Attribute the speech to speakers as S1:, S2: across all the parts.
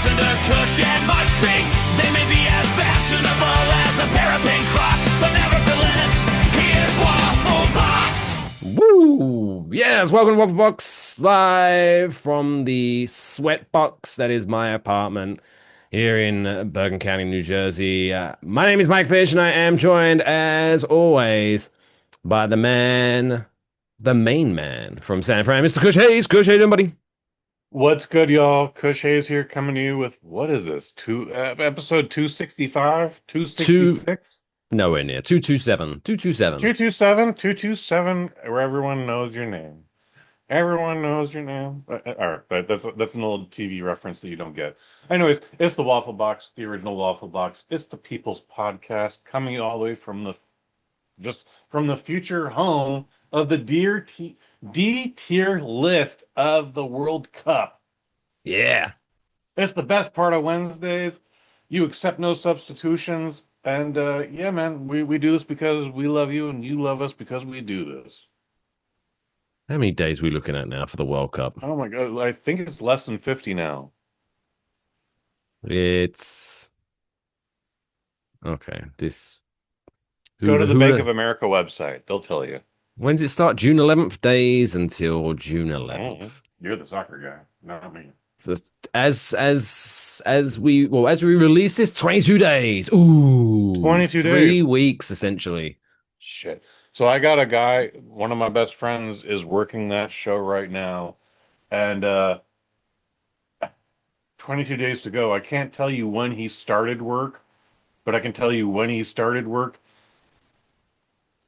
S1: listen to Kush and Mike speak. They may be as fashionable as a pair of pink Crocs, but nevertheless, here's Waffle Box.
S2: Woo! Yes, welcome to Waffle Box, live from the sweat box that is my apartment here in Bergen County, New Jersey. My name is Mike Fish, and I am joined, as always, by the main man from San Fran, Mr. Kush Hayes. Kush, how you doing, buddy?
S3: What's good, y'all? Kush Hayes here coming to you with what is this? Episode 265,
S2: Two,
S3: 266,
S2: nowhere near. 227. 227.
S3: 227, 227, where everyone knows your name. Everyone knows your name. All right, but that's an old TV reference that you don't get. Anyways, it's the Waffle Box, the original Waffle Box. It's the People's Podcast coming all the way from the future home of the D tier list of the World Cup.
S2: Yeah.
S3: It's the best part of Wednesdays. You accept no substitutions. And yeah, man, we do this because we love you and you love us because we do this.
S2: How many days are we looking at now for the World Cup?
S3: Oh my God, I think it's less than 50 now.
S2: It's okay. This
S3: Go
S2: who
S3: to the Bank
S2: who
S3: of America website. They'll tell you.
S2: When does it start? June 11th, days until June
S3: Mhm.
S2: 11th.
S3: You're the soccer guy, not me.
S2: So as we release this, 22 days. Ooh,
S3: 22 days.
S2: 3 weeks essentially.
S3: Shit. So I got a guy, one of my best friends is working that show right now. And 22 days to go. I can't tell you when he started work, but I can tell you when he started work.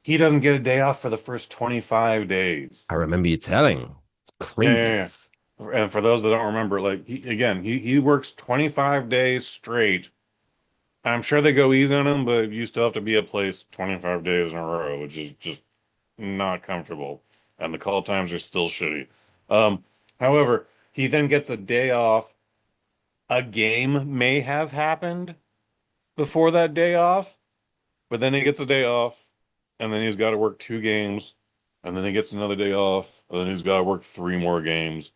S3: He doesn't get a day off for the first 25 days.
S2: I remember you telling. It's
S3: Yeah, yeah, yeah.
S2: craziness.
S3: And for those that don't remember, like he works 25 days straight. I'm sure they go easy on him, but you still have to be at place 25 days in a row, which is just not comfortable. And the call times are still shitty. Um, However, he then gets a day off. A game may have happened before that day off, but then he gets a day off, and then he's got to work 2 games, and then he gets another day off, and then he's got to work 3 more games,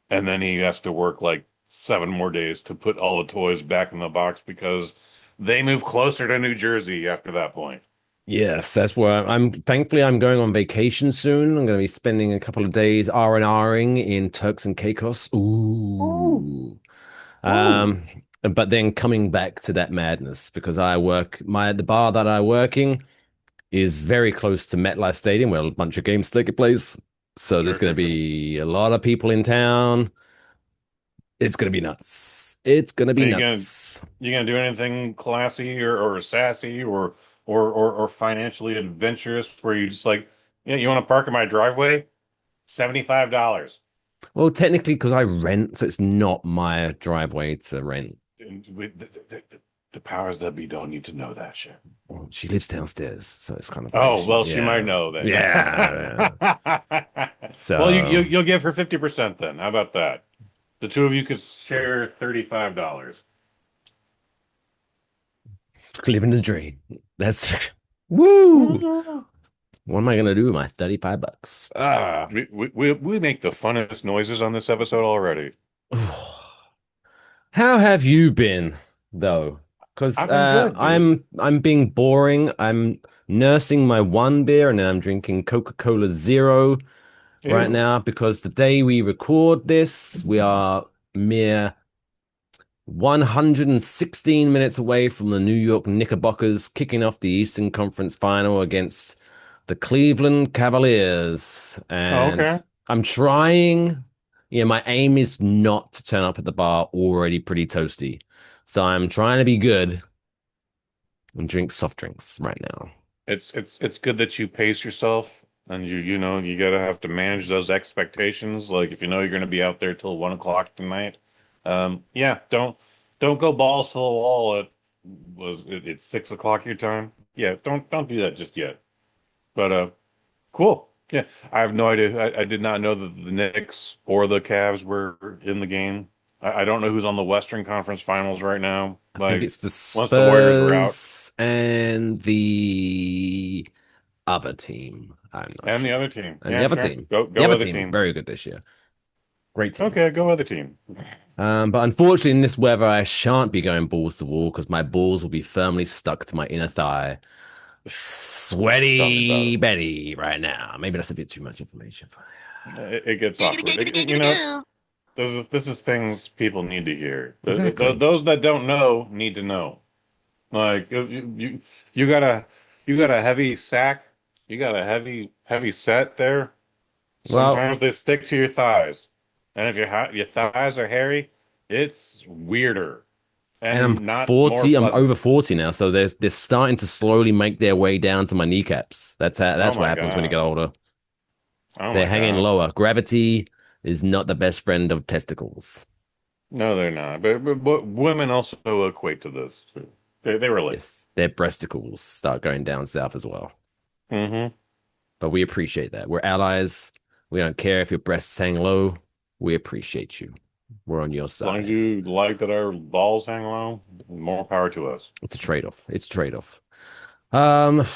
S3: and then he has to work like 7 more days to put all the toys back in the box because they move closer to New Jersey after that point.
S2: Yes, that's where thankfully I'm going on vacation soon. I'm going to be spending a couple of days R&Ring in Turks and Caicos.
S3: Ooh,
S2: Ooh.
S3: ooh.
S2: Um, but then coming back to that madness because the bar that I work in is very close to MetLife Stadium where a bunch of games take place. So there's
S3: Sure,
S2: going to
S3: sure, sure.
S2: be a lot of people in town. It's going to be nuts. It's going to
S3: Are
S2: be nuts.
S3: you gonna do anything classy or sassy or financially adventurous where you just like, yeah, you want to park in my driveway? $75.
S2: Well, technically, because I rent, so it's not my driveway to rent.
S3: And the powers that be don't need to know that shit.
S2: Well, she lives downstairs, so it's kind of like,
S3: Oh, well, she might
S2: yeah,
S3: know then.
S2: yeah.
S3: Well,
S2: So
S3: you'll give her 50% then. How about that? The two of you could share $35.
S2: living the dream. That's woo. What am I gonna do with my 35 bucks?
S3: We make the funnest noises on this episode already.
S2: How have you been though? Because
S3: I've been good, dude.
S2: I'm being boring. I'm nursing my one beer and then I'm drinking Coca-Cola Zero right
S3: Ew.
S2: now because the day we record this, we are mere 116 minutes away from the New York Knickerbockers kicking off the Eastern Conference Final against the Cleveland Cavaliers.
S3: Oh,
S2: And
S3: okay.
S2: I'm trying, yeah, my aim is not to turn up at the bar already pretty toasty. So I'm trying to be good and drink soft drinks right now.
S3: It's good that you pace yourself and you gotta have to manage those expectations. Like if you know you're gonna be out there till 1 o'clock tonight, yeah, don't go balls to the wall at it's 6 o'clock your time. Yeah, don't do that just yet. But cool. Yeah, I have no idea. I did not know that the Knicks or the Cavs were in the game. I don't know who's on the Western Conference Finals right now.
S2: I think
S3: Like
S2: it's the
S3: once the Warriors were out,
S2: Spurs and the other team. I'm not
S3: and the
S2: sure.
S3: other team.
S2: And the
S3: Yeah,
S2: other
S3: sure.
S2: team. The
S3: Go
S2: other
S3: other
S2: team is
S3: team.
S2: very good this year. Great team.
S3: Okay, go other team.
S2: But unfortunately, in this weather, I shan't be going balls to wall because my balls will be firmly stuck to my inner thigh.
S3: Tell me about
S2: Sweaty
S3: it.
S2: Betty right now. Maybe that's a bit too much information.
S3: It gets awkward. You know, this is things people need to hear.
S2: Exactly.
S3: Those that don't know need to know. Like you got a you got a heavy sack, you got a heavy set there.
S2: Well,
S3: Sometimes they stick to your thighs, and if your thighs are hairy, it's weirder
S2: and I'm
S3: and not more
S2: 40. I'm
S3: pleasant.
S2: over 40 now, so they're starting to slowly make their way down to my kneecaps.
S3: Oh
S2: That's what
S3: my
S2: happens when you get
S3: God.
S2: older.
S3: Oh
S2: They're
S3: my
S2: hanging
S3: God.
S2: lower. Gravity is not the best friend of testicles.
S3: No, they're not. But women also equate to this too. They relate.
S2: Yes, their breasticles start going down south as well.
S3: Hmm.
S2: But we appreciate that. We're allies. We don't care if your breasts hang low. We appreciate you. We're on your
S3: As long as
S2: side.
S3: you like that our balls hang low, more power to us.
S2: It's a trade-off. It's a trade-off. Um,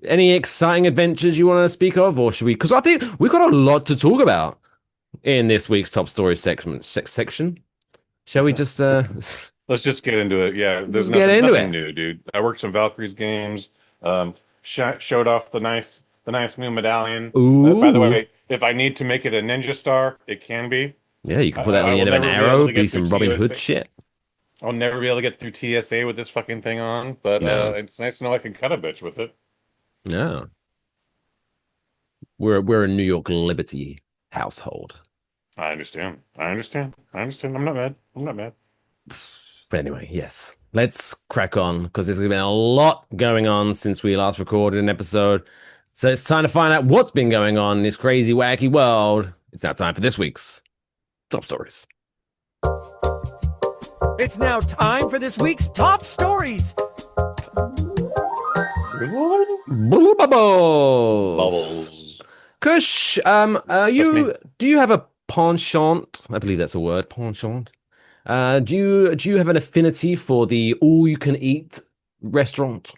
S2: any exciting adventures you want to speak of, or should we? Because I think we've got a lot to talk about in this week's top story section. Shall we just
S3: Let's just get into it. Yeah, there's
S2: just get into
S3: nothing
S2: it?
S3: new, dude. I worked some Valkyries games. Showed off the nice new medallion. By the
S2: Ooh,
S3: way, if I need to make it a ninja star, it can be.
S2: yeah, you can put that on
S3: I
S2: the
S3: will
S2: end of an
S3: never be able
S2: arrow,
S3: to
S2: be
S3: get through
S2: some Robin Hood
S3: TSA.
S2: shit.
S3: I'll never be able to get through TSA with this fucking thing on, but
S2: No,
S3: it's nice to know I can cut a bitch with it.
S2: no, we're a New York Liberty household.
S3: I understand. I understand. I understand. I'm not mad. I'm not mad.
S2: But anyway, yes, let's crack on because there's been a lot going on since we last recorded an episode. So it's time to find out what's been going on in this crazy, wacky world. It's now time for this week's top stories.
S4: It's now time for this week's top stories.
S2: Bubbles.
S3: Bubbles.
S2: Kush,
S3: That's me.
S2: do you have a penchant? I believe that's a word, penchant. Do you have an affinity for the all-you-can-eat restaurant?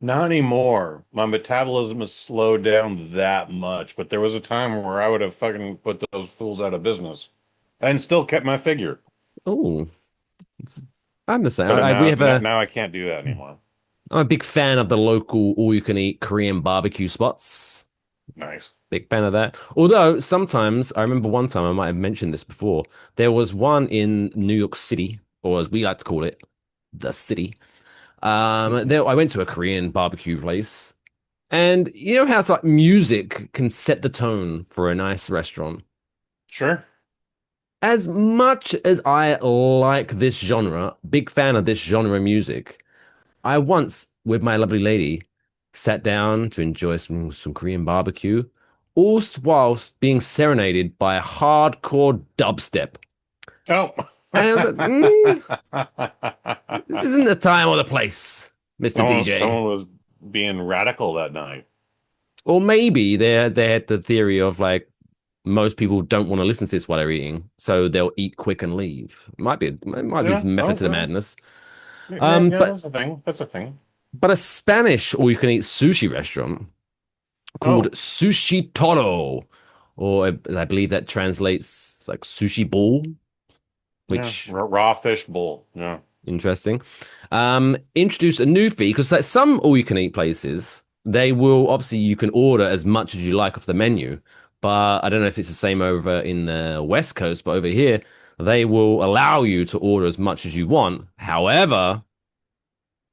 S3: Not anymore. My metabolism has slowed down that much, but there was a time where I would have fucking put those fools out of business and still kept my figure.
S2: Oh, it's, I understand.
S3: But
S2: We
S3: now,
S2: have a.
S3: now I can't do that anymore.
S2: I'm a big fan of the local all-you-can-eat Korean barbecue spots.
S3: Nice.
S2: Big fan of that. Although sometimes I remember one time I might have mentioned this before. There was one in New York City, or as we like to call it, the city. There I went to a Korean barbecue place, and you know how it's like music can set the tone for a nice restaurant.
S3: Sure.
S2: As much as I like this genre, big fan of this genre of music, I once, with my lovely lady, sat down to enjoy some Korean barbecue, all whilst being serenaded by a hardcore dubstep.
S3: Oh.
S2: And I was like, this isn't the time or the place, Mr. DJ.
S3: Someone was being radical that night.
S2: Or maybe they had the theory of like most people don't want to listen to this while they're eating, so they'll eat quick and leave. It might be
S3: Yeah.
S2: some method to the
S3: Okay.
S2: madness.
S3: Yeah, yeah,
S2: But
S3: that's a thing. That's a thing.
S2: a Spanish all you can eat sushi restaurant called
S3: Oh,
S2: Sushi Toro, or I believe that translates like sushi ball,
S3: yeah.
S2: which
S3: Raw fish bowl. Yeah.
S2: interesting. Introduce a new fee because like some all you can eat places, they will obviously you can order as much as you like off the menu, but I don't know if it's the same over in the West Coast, but over here they will allow you to order as much as you want. However,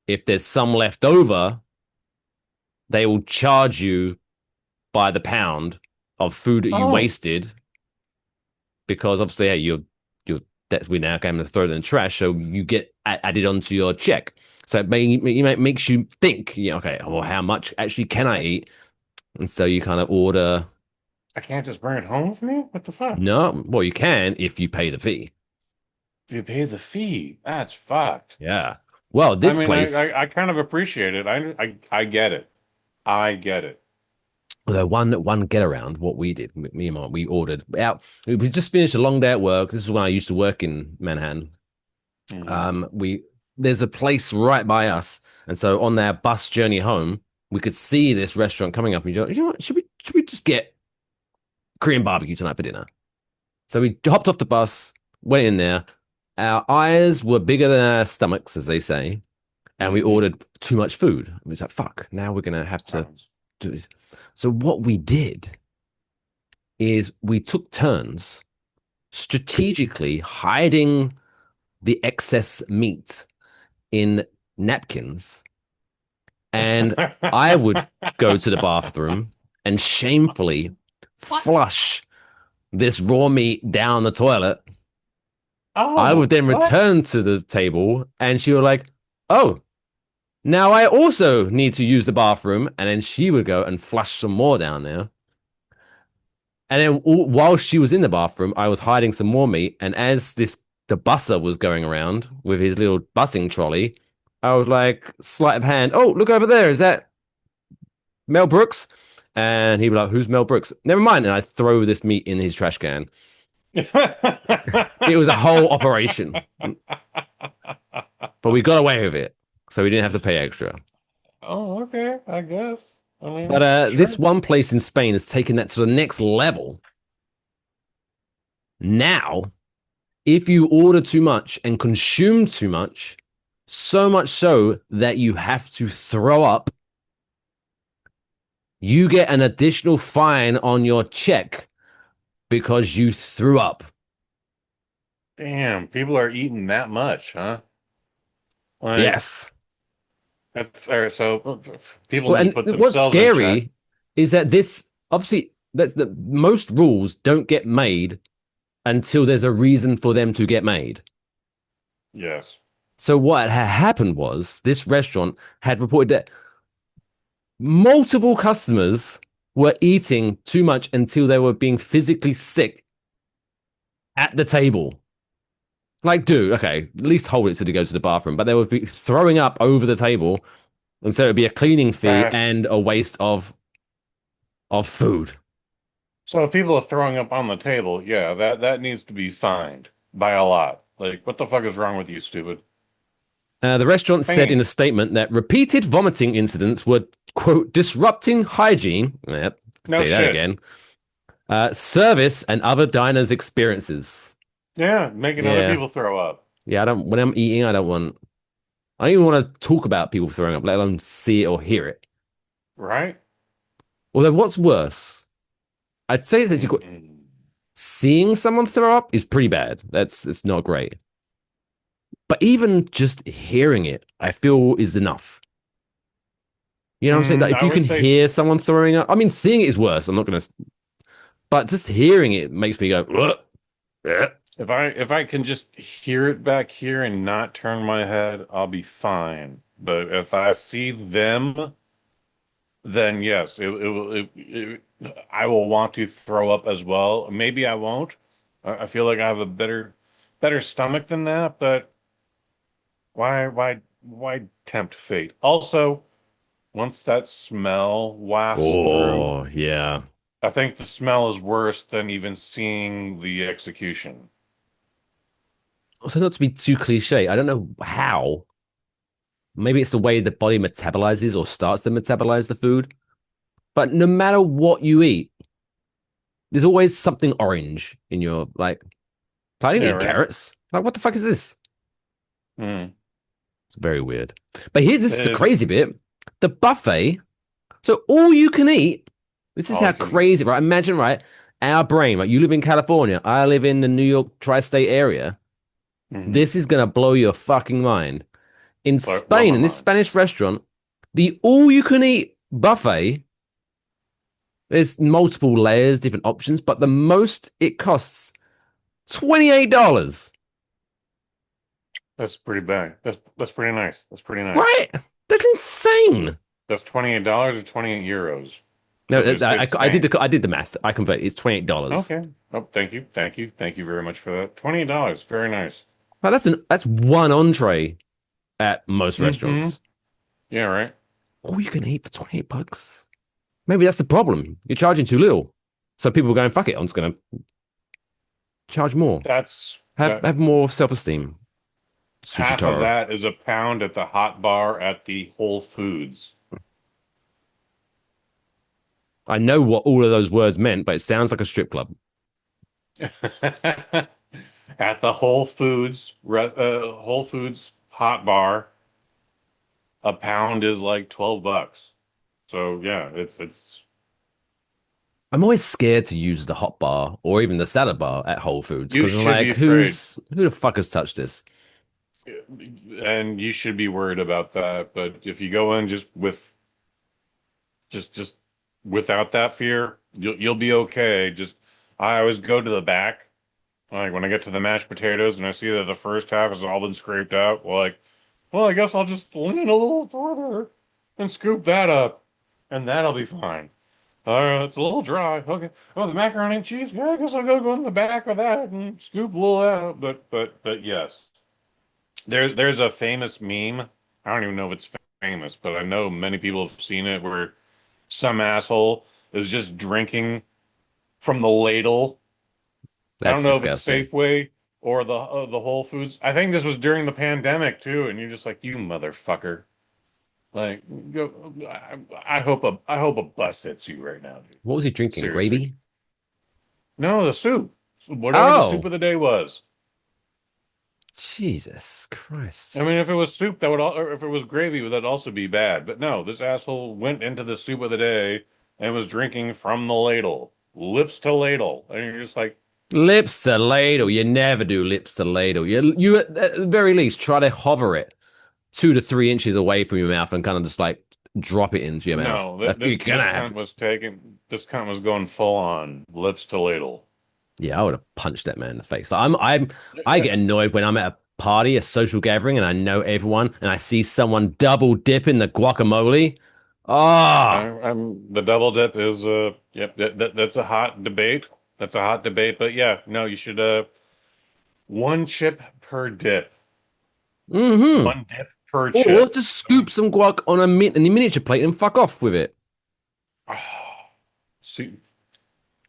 S2: if there's some left over, they will charge you by the pound of food that you
S3: Oh,
S2: wasted because obviously, hey, you're that we now going to throw it in the trash, so you get added onto your check. So it makes you think, okay, well, how much actually can I eat? And so you kind of order.
S3: I can't just bring it home with me? What the fuck?
S2: No, well, you can if you pay the fee.
S3: If you pay the fee, that's fucked.
S2: Yeah. Well,
S3: I
S2: this
S3: mean,
S2: place,
S3: I kind of appreciate it. I get it. I get it.
S2: although one get around, what we did, me and we ordered out. We just finished a long day at work. This is when I used to work in Manhattan.
S3: Hmm.
S2: We there's a place right by us, and so on our bus journey home, we could see this restaurant coming up. And you know what? Should we just get Korean barbecue tonight for dinner? So we hopped off the bus, went in there. Our eyes were bigger than our stomachs, as they say, and we
S3: Mm-hmm.
S2: ordered too much food. We was like, fuck, now we're gonna have to
S3: Happens.
S2: do this. So what we did is we took turns strategically hiding the excess meat in napkins, and I would go to the bathroom and shamefully flush this raw meat down the toilet. I would
S3: Oh,
S2: then
S3: what?
S2: return to the table, and she was like, "Oh, now I also need to use the bathroom." And then she would go and flush some more down there. And then while she was in the bathroom, I was hiding some more meat. And as the busser was going around with his little bussing trolley, I was like, sleight of hand, "Oh, look over there. Is that Mel Brooks?" And he'd be like, "Who's Mel Brooks?" Never mind. And I throw this meat in his trash can. It was a whole operation, but we got away with it. So we didn't have to pay extra.
S3: Oh, okay, I guess. I
S2: But
S3: mean,
S2: this
S3: sure.
S2: one place in Spain has taken that to the next level. Now, if you order too much and consume too much, so much so that you have to throw up, you get an additional fine on your check because you threw up.
S3: Damn, people are eating that much, huh? Like,
S2: Yes.
S3: that's all right. So people
S2: Well,
S3: need to
S2: and
S3: put
S2: what's
S3: themselves in check.
S2: scary is that this obviously that's the most rules don't get made until there's a reason for them to get made.
S3: Yes.
S2: So what had happened was this restaurant had reported that multiple customers were eating too much until they were being physically sick at the table. Like, dude, okay, at least hold it till they go to the bathroom, but they would be throwing up over the table, and so it'd be a cleaning fee
S3: Trash.
S2: and a waste of food.
S3: So if people are throwing up on the table, yeah, that needs to be fined by a lot. Like, what the fuck is wrong with you, stupid?
S2: The restaurant said in
S3: Bam.
S2: a statement that repeated vomiting incidents were, quote, disrupting hygiene. Yep,
S3: No
S2: say that
S3: shit.
S2: again. Service and other diners' experiences.
S3: Yeah, making other
S2: Yeah.
S3: people throw up,
S2: Yeah, I don't, when I'm eating, I don't even want to talk about people throwing up, let alone see it or hear it.
S3: right?
S2: Although, what's worse? I'd say it's actually
S3: Mm-mm.
S2: seeing someone throw up is pretty bad. It's not great. But even just hearing it, I feel is enough. You know what I'm saying? Like if
S3: I
S2: you
S3: would
S2: can
S3: say
S2: hear someone throwing up, I mean, seeing it is worse. I'm not gonna, but just hearing it makes me go, "Ugh, ugh."
S3: if I can just hear it back here and not turn my head, I'll be fine. But if I see them, then yes, I will want to throw up as well. Maybe I won't. I feel like I have a better stomach than that, but why tempt fate? Also, once that smell wafts through,
S2: Oh yeah.
S3: I think the smell is worse than even seeing the execution.
S2: Also, not to be too cliche, I don't know how. Maybe it's the way the body metabolizes or starts to metabolize the food. But no matter what you eat, there's always something orange in your like. I didn't
S3: Yeah,
S2: eat
S3: right?
S2: carrots. Like, what the fuck is this?
S3: Mm.
S2: It's very weird. But here's this is the
S3: It,
S2: crazy bit: the buffet. So all you can eat. This is
S3: all
S2: how
S3: you can eat.
S2: crazy, right? Imagine, right? Our brain, right? You live in California. I live in the New York tri-state area.
S3: Hmm.
S2: This is gonna blow your fucking mind. In
S3: Blow
S2: Spain,
S3: my
S2: in this
S3: mind.
S2: Spanish restaurant, the all-you-can-eat buffet. There's multiple layers, different options, but the most it costs $28.
S3: That's pretty bad. That's pretty nice. That's pretty nice.
S2: Right? That's insane.
S3: That's $28 or 28 euros.
S2: No,
S3: Because it's Spain.
S2: I did the math. I convert. It's $28.
S3: Okay. Oh, thank you very much for that. $28. Very nice.
S2: Now that's one entree at most
S3: Hmm.
S2: restaurants.
S3: Yeah, right.
S2: All you can eat for $28. Maybe that's the problem. You're charging too little, so people are going, "Fuck it, I'm just gonna charge more.
S3: That's that
S2: Have more self esteem." Sushi
S3: half of
S2: Taro.
S3: that is a pound at the hot bar at the Whole Foods.
S2: I know what all of those words meant, but it sounds like a strip club.
S3: At the Whole Foods hot bar, a pound is like $12. So yeah, it's
S2: I'm always scared to use the hot bar or even the salad bar at Whole Foods
S3: you
S2: because I'm
S3: should be
S2: like,
S3: afraid,
S2: who the fuck has touched this?
S3: and you should be worried about that. But if you go in just without that fear, you'll be okay. Just I always go to the back. Like when I get to the mashed potatoes and I see that the first half has all been scraped out, well, I guess I'll just lean a little further and scoop that up, and that'll be fine. It's a little dry. Okay. Oh, the macaroni and cheese. Yeah, I guess I'll go in the back of that and scoop a little out. But yes, there's a famous meme. I don't even know if it's famous, but I know many people have seen it where some asshole is just drinking from the ladle. I don't
S2: That's
S3: know if it's
S2: disgusting.
S3: Safeway or the Whole Foods. I think this was during the pandemic too, and you're just like, you motherfucker. Like, go, I hope a bus hits you right now, dude.
S2: What was he drinking?
S3: Seriously.
S2: Gravy?
S3: No, the soup. Whatever the soup
S2: Oh,
S3: of the day was.
S2: Jesus
S3: I
S2: Christ.
S3: mean, if it was soup, that would all, or if it was gravy, would that also be bad? But no, this asshole went into the soup of the day and was drinking from the ladle, lips to ladle, and you're just like,
S2: Lips to ladle. You never do lips to ladle. You at the very least try to hover it 2 to 3 inches away from your mouth and kind of just like drop it into your mouth.
S3: no,
S2: If you're gonna have to.
S3: this cunt was going full on lips to ladle.
S2: Yeah, I would have punched that man in the face. Like, I get annoyed when I'm at a party, a social gathering, and I know everyone, and I see someone double dip in the guacamole. Ah,
S3: I'm the double dip is yep that's a hot debate. That's a hot debate, but yeah, no, you should one chip per dip.
S2: mm-hmm.
S3: One dip per
S2: Or
S3: chip.
S2: just scoop some guac on a miniature plate and fuck off with it.
S3: Oh, see,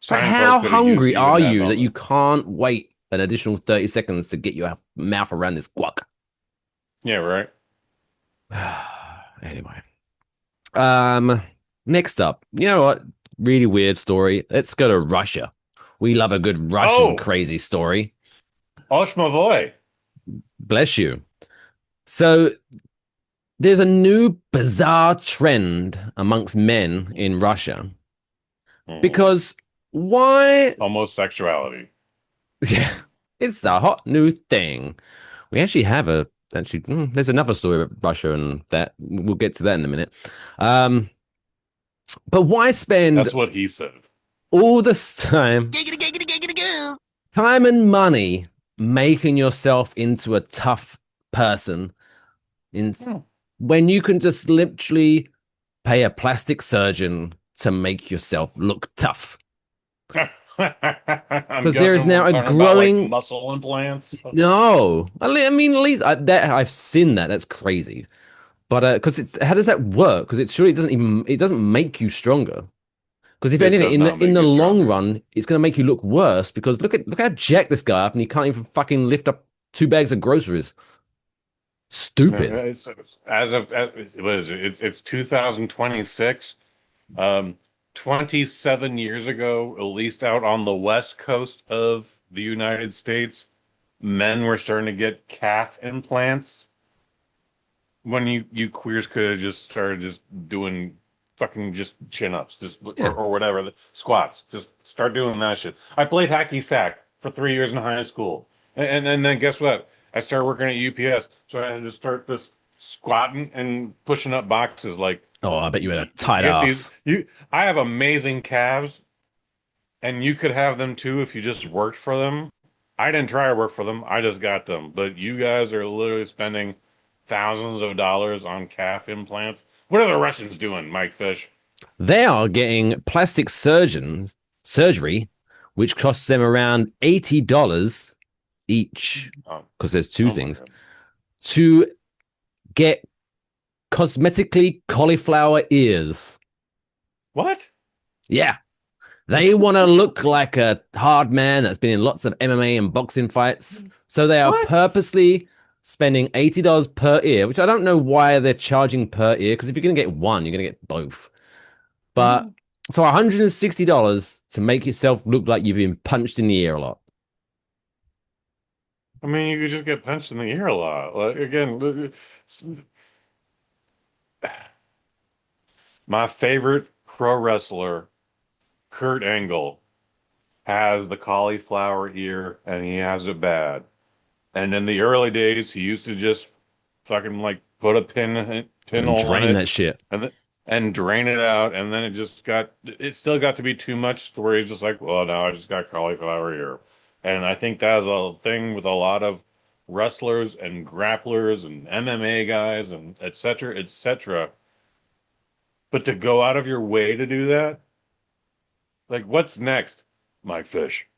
S2: But
S3: Seinfeld
S2: how
S3: could have used
S2: hungry
S3: you in
S2: are
S3: that
S2: you that you
S3: moment.
S2: can't wait an additional 30 seconds to get your mouth around this guac?
S3: Yeah, right.
S2: Anyway. Um, next up, you know what? Really weird story. Let's go to Russia. We love a good Russian
S3: Oh,
S2: crazy story.
S3: Oshmavoy.
S2: Bless you. So there's a new bizarre trend amongst men in Russia
S3: Hmm.
S2: because why?
S3: Homosexuality.
S2: Yeah, it's the hot new thing. We actually have a actually. There's another story about Russia and that we'll get to that in a minute. Um, but why spend
S3: That's what he said.
S2: all this time and money making yourself into a tough person in
S3: Hmm.
S2: when you can just literally pay a plastic surgeon to make yourself look tough?
S3: I'm
S2: Because there is
S3: guessing
S2: now
S3: we're
S2: a
S3: talking about like
S2: growing
S3: muscle implants.
S2: no. I mean, at least that I've seen that. That's crazy. But because it's how does that work? Because it surely it doesn't make you stronger. Because if
S3: It
S2: anything,
S3: does not
S2: in
S3: make
S2: the
S3: you
S2: long
S3: stronger.
S2: run, it's going to make you look worse. Because look how jacked this guy up, and he can't even fucking lift up 2 bags of groceries. Stupid.
S3: As of what is it? It's 2026. Um, 27 years ago, at least out on the west coast of the United States, men were starting to get calf implants. When you queers could have just started just doing fucking just chin ups, just
S2: Yeah.
S3: or whatever, the squats. Just start doing that shit. I played hacky sack for 3 years in high school, and then guess what? I started working at UPS, so I had to start just squatting and pushing up boxes. Like
S2: Oh, I bet you had a
S3: you
S2: tight
S3: get these,
S2: ass.
S3: I have amazing calves, and you could have them too if you just worked for them. I didn't try to work for them. I just got them. But you guys are literally spending thousands of dollars on calf implants. What are the Russians doing, Mike Fish?
S2: They are getting plastic surgeons surgery, which costs them around $80 each,
S3: Oh,
S2: because there's two
S3: oh my
S2: things
S3: God.
S2: to get cosmetically cauliflower ears.
S3: What?
S2: Yeah. They want to look like a hard man that's been in lots of MMA and boxing fights. So they are
S3: What?
S2: purposely spending $80 per ear, which I don't know why they're charging per ear, because if you're going to get one, you're going to get both. But So $160 to make yourself look like you've been punched in the ear a lot.
S3: I mean, you could just get punched in the ear a lot. Like again, my favorite pro wrestler, Kurt Angle, has the cauliflower ear, and he has it bad. And in the early days, he used to just fucking like put a
S2: And
S3: pinhole in
S2: drain
S3: it
S2: that shit.
S3: and drain it out, and then it still got to be too much to where he's just like, well, now I just got cauliflower ear. And I think that's a thing with a lot of wrestlers and grapplers and MMA guys and et cetera, et cetera. But to go out of your way to do that, like what's next, Mike Fish?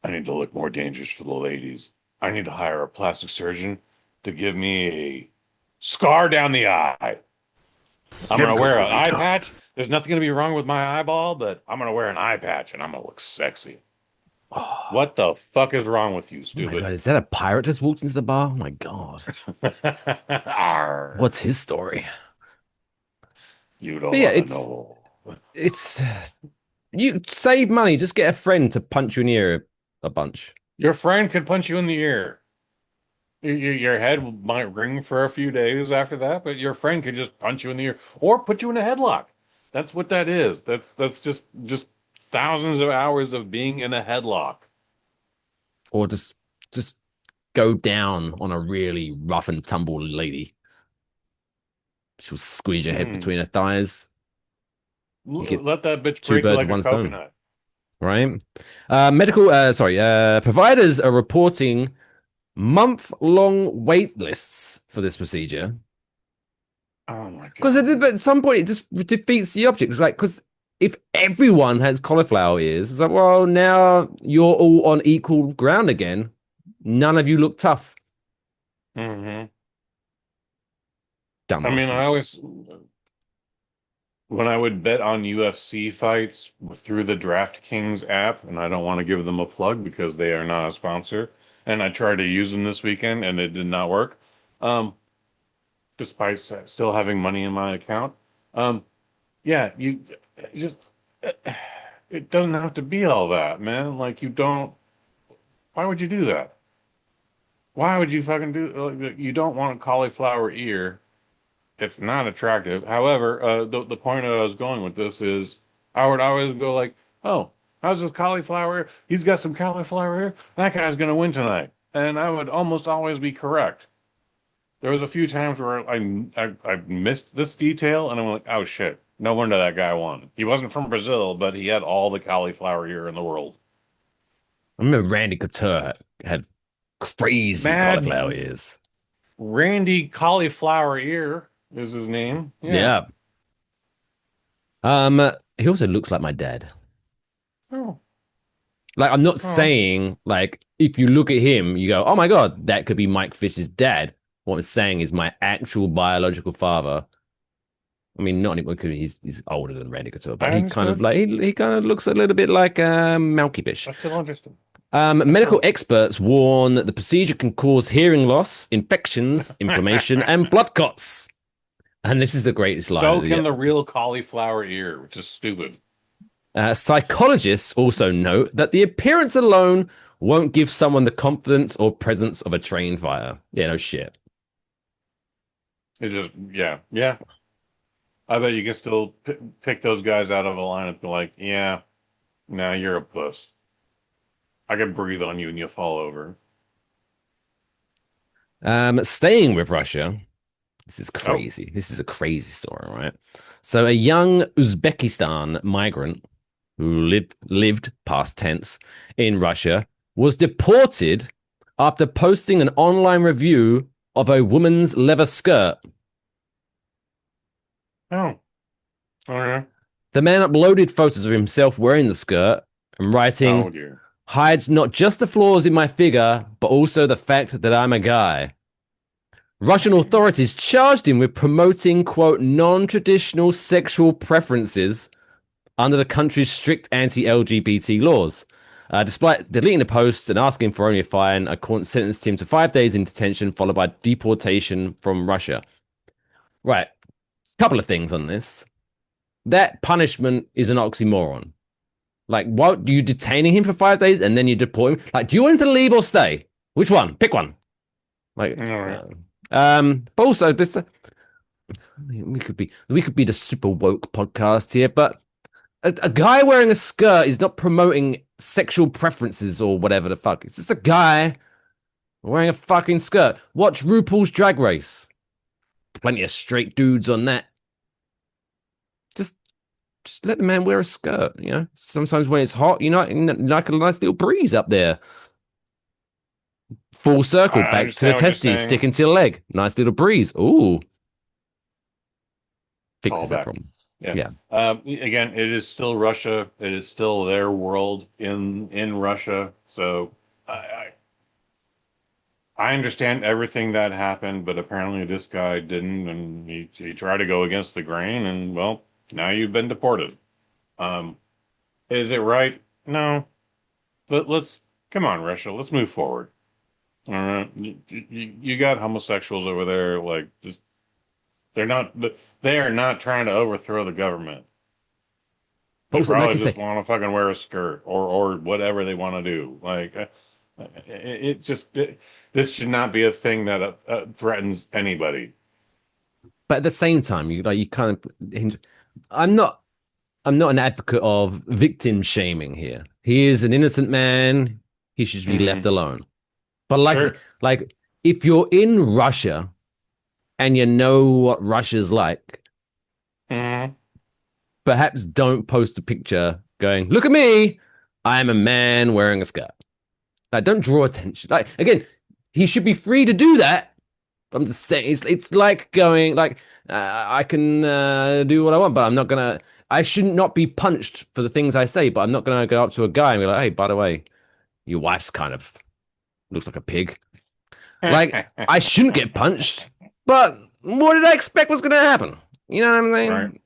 S3: I need to look more dangerous for the ladies. I need to hire a plastic surgeon to give me a scar down the eye. I'm gonna wear an eye patch. There's nothing gonna be wrong with my eyeball, but I'm gonna wear an eye patch and I'm gonna look sexy.
S2: Oh,
S3: What the fuck is wrong with you,
S2: my God,
S3: stupid?
S2: is that a pirate just walked into the bar? Oh my God.
S3: Arr,
S2: What's his story?
S3: you
S2: But
S3: don't
S2: yeah,
S3: want to know.
S2: it's you save money, just get a friend to punch you in the ear a bunch.
S3: Your friend could punch you in the ear. Your head might ring for a few days after that, but your friend could just punch you in the ear or put you in a headlock. That's what that is. That's just thousands of hours of being in a headlock.
S2: Or just go down on a really rough and tumble lady. She'll squeeze your head
S3: Hmm.
S2: between her thighs. You get
S3: Let that bitch
S2: two
S3: break you
S2: birds
S3: like
S2: with
S3: a
S2: one stone,
S3: coconut.
S2: right? Providers are reporting month-long wait lists for this procedure.
S3: Oh my
S2: Because
S3: God.
S2: at some point it just defeats the object. It's like, because if everyone has cauliflower ears, it's like, well, now you're all on equal ground again. None of you look tough.
S3: Hmm. I mean, I
S2: Dumbasses.
S3: always, when I would bet on UFC fights through the DraftKings app, and I don't want to give them a plug because they are not a sponsor, and I tried to use them this weekend and it did not work, um, despite still having money in my account. Um, yeah, you just, it doesn't have to be all that, man. Like, you don't, why would you do that? Why would you fucking do, like, you don't want a cauliflower ear. It's not attractive. However, the point I was going with this is I would always go like, oh, how's this cauliflower? He's got some cauliflower here. That guy's gonna win tonight. And I would almost always be correct. There was a few times where I missed this detail and I'm like, oh shit, no wonder that guy won. He wasn't from Brazil, but he had all the cauliflower here in the world.
S2: I remember Randy Couture had crazy cauliflower
S3: Mad
S2: ears.
S3: Randy Cauliflower Ear is his name. Yeah.
S2: Yeah. Um, he also looks like my dad.
S3: Oh,
S2: Like, I'm not
S3: oh.
S2: saying like if you look at him, you go, "Oh my God, that could be Mike Fish's dad." What I'm saying is my actual biological father. I mean, not anymore because he's older than Randy Couture, but
S3: I
S2: he kind of
S3: understood.
S2: like he kind of looks a little bit like Malky Fish.
S3: I still understand. I
S2: Medical
S3: still
S2: experts warn that the procedure can cause hearing loss, infections, inflammation, and blood clots. And this is the greatest line
S3: So
S2: of the
S3: can the real cauliflower ear, which is stupid.
S2: Psychologists also note that the appearance alone won't give someone the confidence or presence of a trained fighter. Yeah, no shit.
S3: It just, yeah, yeah. I bet you can still pick those guys out of a line and be like, yeah, now you're a puss. I can breathe on you and you fall over.
S2: Staying with Russia, this is
S3: Oh,
S2: crazy. This is a crazy story, right? So, a young Uzbekistan migrant who lived past tense in Russia was deported after posting an online review of a woman's leather skirt.
S3: oh, okay.
S2: The man uploaded photos of himself wearing the skirt and
S3: Oh
S2: writing,
S3: dear.
S2: hides not just the flaws in my figure, but also the fact that I'm a guy. Russian authorities charged him with promoting, quote, non-traditional sexual preferences under the country's strict anti-LGBT laws. Despite deleting the posts and asking for only a fine, a court sentenced him to 5 days in detention, followed by deportation from Russia. Right. Couple of things on this. that punishment is an oxymoron. Like, what? You detaining him for 5 days and then you deport him? Like, do you want him to leave or stay? Which one? Pick one. Like,
S3: All right.
S2: but also this. We could be the super woke podcast here, but a guy wearing a skirt is not promoting sexual preferences or whatever the fuck. It's just a guy wearing a fucking skirt. Watch RuPaul's Drag Race. Plenty of straight dudes on that. Just let the man wear a skirt, you know? Sometimes when it's hot, like a nice little breeze up there. Full circle,
S3: I
S2: back to the
S3: understand what you're
S2: testes,
S3: saying.
S2: sticking to your leg. Nice little breeze. Ooh. Fixes that
S3: Callback.
S2: problem.
S3: Yeah.
S2: Yeah.
S3: Again, it is still Russia. It is still their world in Russia. So I I understand everything that happened, but apparently this guy didn't, and he tried to go against the grain, and well, now you've been deported. Um, is it right? No. Let's come on, Russia. Let's move forward. All right, you got homosexuals over there, like just they're not they are not trying to overthrow the government.
S2: But
S3: They
S2: also, like
S3: probably
S2: you
S3: just
S2: say,
S3: want to fucking wear a skirt or whatever they want to do. Like this should not be a thing that threatens anybody.
S2: but at the same time, you kind of. I'm not. I'm not an advocate of victim shaming here. He is an innocent man. He should be left
S3: Hmm.
S2: alone. But
S3: Sure.
S2: like if you're in Russia and you know what Russia's like,
S3: Hmm.
S2: perhaps don't post a picture going, "Look at me, I am a man wearing a skirt." Like, don't draw attention. Like again, he should be free to do that. I'm just saying, it's like going like I can do what I want, but I'm not gonna. I shouldn't not be punched for the things I say, but I'm not gonna go up to a guy and be like, "Hey, by the way, your wife's kind of looks like a pig." Like I shouldn't get punched, but what did I expect was gonna happen? You know what I'm
S3: Right.
S2: saying?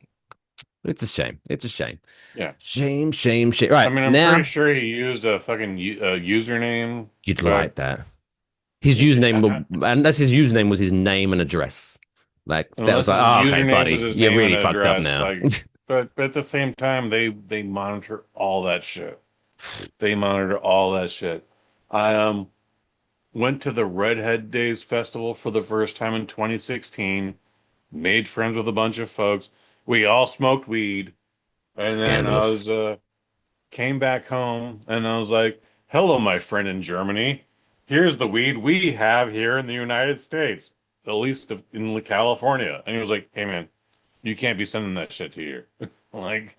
S2: It's a shame. It's a shame.
S3: Yeah.
S2: Shame, shame, shame.
S3: I
S2: Right
S3: mean, I'm pretty
S2: now,
S3: sure he used a fucking username,
S2: you'd
S3: but
S2: like that. His username, unless his username was his name and address. Like that was
S3: unless
S2: like,
S3: his
S2: oh, okay,
S3: username was
S2: buddy,
S3: his
S2: you're
S3: name and
S2: really fucked up
S3: address,
S2: now.
S3: like, but at the same time, they monitor all that shit. They monitor all that shit. I went to the Redhead Days Festival for the first time in 2016, made friends with a bunch of folks. We all smoked weed, and then I
S2: Scandalous.
S3: was came back home and I was like, "Hello, my friend in Germany. Here's the weed we have here in the United States, at least in California." And he was like, "Hey, man, you can't be sending that shit to here. Like,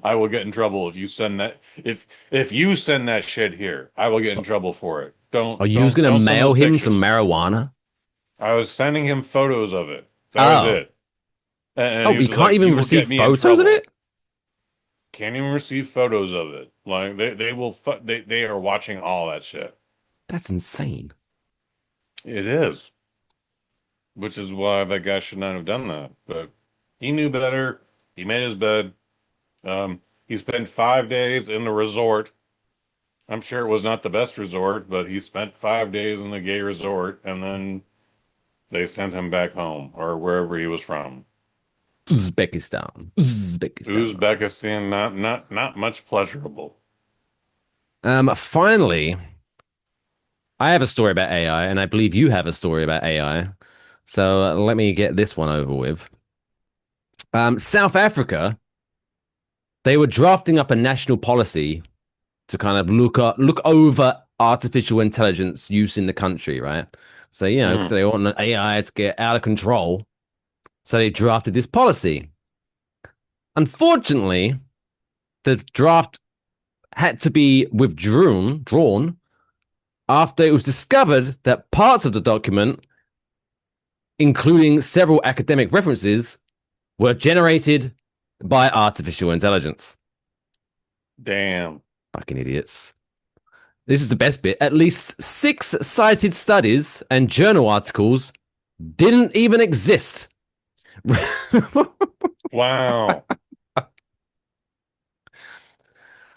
S3: I will get in trouble if you send that. If you send that shit here, I will get in trouble for it.
S2: Are you gonna
S3: Don't send
S2: mail
S3: those
S2: him some
S3: pictures."
S2: marijuana?
S3: I was sending him photos of it. That was
S2: Oh,
S3: it. And
S2: oh,
S3: he
S2: you
S3: was
S2: can't
S3: like, "You
S2: even
S3: will get
S2: receive
S3: me in
S2: photos of
S3: trouble."
S2: it.
S3: Can't even receive photos of it. Like they will they are watching all that shit.
S2: That's insane.
S3: It is, which is why that guy should not have done that. But he knew better. He made his bed. He spent 5 days in the resort. I'm sure it was not the best resort, but he spent 5 days in the gay resort, and then they sent him back home or wherever he was from.
S2: Uzbekistan, Uzbekistan.
S3: Uzbekistan, not much pleasurable.
S2: Finally, I have a story about AI, and I believe you have a story about AI. So let me get this one over with. South Africa, they were drafting up a national policy to kind of look over artificial intelligence use in the country, right? So because
S3: Mm.
S2: they want the AI to get out of control, so they drafted this policy. Unfortunately, the draft had to be drawn after it was discovered that parts of the document, including several academic references, were generated by artificial intelligence.
S3: Damn.
S2: Fucking idiots. This is the best bit. At least 6 cited studies and journal articles didn't even exist.
S3: Wow.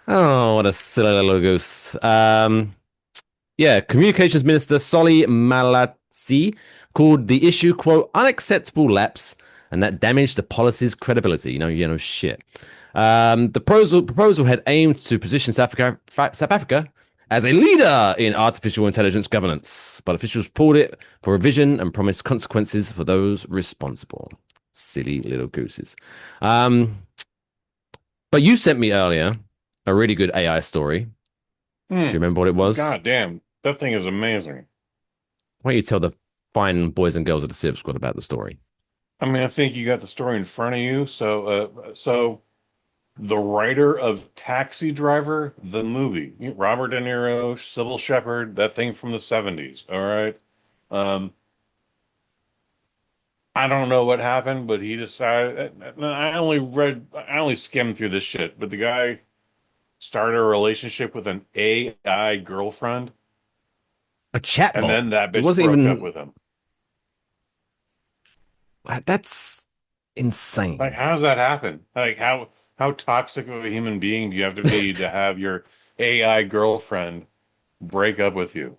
S2: Oh, what a silly little goose. Yeah, Communications Minister Solly Malatsi called the issue, quote, unacceptable lapse and that damaged the policy's credibility. Shit. The proposal had aimed to position South Africa as a leader in artificial intelligence governance, but officials pulled it for revision and promised consequences for those responsible. Silly little gooses. But you sent me earlier a really good AI story. Do you remember what it was?
S3: God damn, that thing is amazing.
S2: Why don't you tell the fine boys and girls of the Civ Squad about the story?
S3: I mean, I think you got the story in front of you. So the writer of Taxi Driver, the movie, Robert De Niro, Sybil Shepherd, that thing from the 70s. All right. Um, I don't know what happened, but he decided. I only skimmed through this shit, but the guy started a relationship with an AI girlfriend,
S2: A
S3: and
S2: chatbot.
S3: then that
S2: It
S3: bitch
S2: wasn't
S3: broke up
S2: even.
S3: with him.
S2: That's
S3: Like,
S2: insane.
S3: how does that happen? Like, how toxic of a human being do you have to be to have your AI girlfriend break up with you?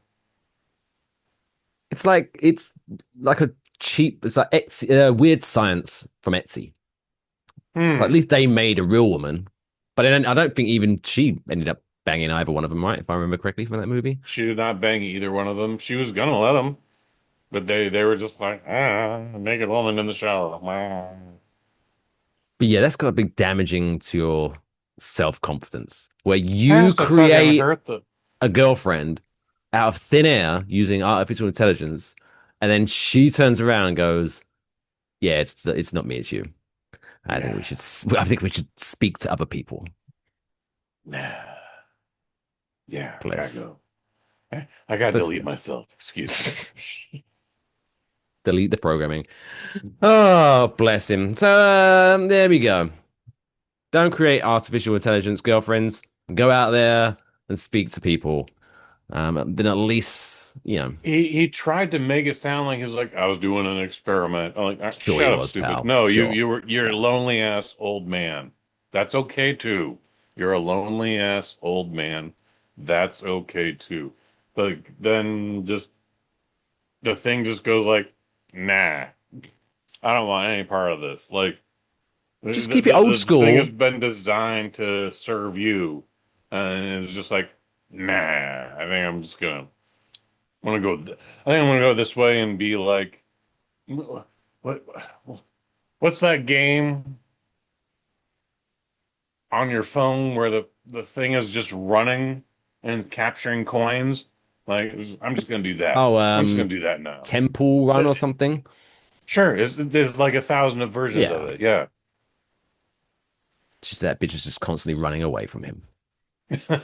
S2: It's like a cheap. It's like Etsy, weird science from Etsy. It's like at
S3: Hmm.
S2: least they made a real woman, but I don't think even she ended up banging either one of them, right? If I remember correctly from that movie.
S3: She did not bang either one of them. She was gonna let them, but they were just like, naked woman in the shower. Ah.
S2: But yeah, that's got to be damaging to your self-confidence, where you
S3: Has to fucking
S2: create
S3: hurt the.
S2: a girlfriend out of thin air using artificial intelligence, and then she turns around and goes, "Yeah, it's not me, it's you." I think we
S3: Nah,
S2: should I think we should speak to other people.
S3: nah. Yeah, I gotta
S2: Please.
S3: go. I gotta
S2: Just
S3: delete myself. Excuse me.
S2: delete the programming. Oh, bless him. So there we go. Don't create artificial intelligence girlfriends. Go out there and speak to people. Then at least,
S3: He tried to make it sound like he was like, I was doing an experiment. I'm like,
S2: sure he
S3: shut up,
S2: was,
S3: stupid.
S2: pal.
S3: No,
S2: Sure.
S3: you're
S2: Yeah.
S3: a lonely ass old man. That's okay too. You're a lonely ass old man. That's okay too. But then just the thing just goes like, nah, I don't want any part of this. Like
S2: Just keep it old
S3: the thing has
S2: school.
S3: been designed to serve you, and it's just like, nah. I think I'm just gonna want to go. I think I'm gonna go this way and be like, what? What's that game on your phone where the thing is just running and capturing coins? Like, I'm just gonna do that.
S2: Oh,
S3: I'm just gonna do that now.
S2: Temple Run
S3: Uh,
S2: or something.
S3: Sure, there's like 1,000 of versions of
S2: Yeah.
S3: it. Yeah.
S2: Just that bitch is just constantly running away from him.
S3: I'm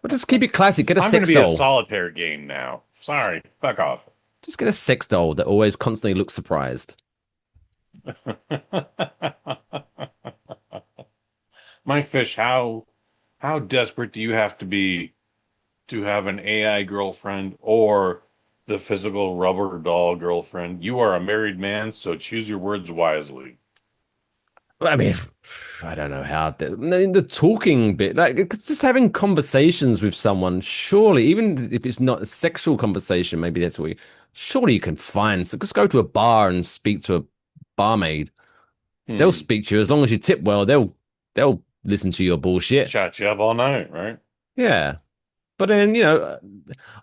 S2: But just keep it classic. Get a
S3: gonna
S2: sex
S3: be a
S2: doll.
S3: solitaire game now. Sorry, fuck off.
S2: Just get a sex doll that always constantly looks surprised.
S3: Mike Fish, how desperate do you have to be to have an AI girlfriend or the physical rubber doll girlfriend? You are a married man, so choose your words wisely.
S2: I mean, I don't know how the talking bit, like it's just having conversations with someone. Surely, even if it's not a sexual conversation, maybe that's what. Surely you can find. So just go to a bar and speak to a barmaid. They'll
S3: Hmm.
S2: speak to you as long as you tip well. They'll listen to your bullshit.
S3: Chat you up all night, right?
S2: Yeah, but then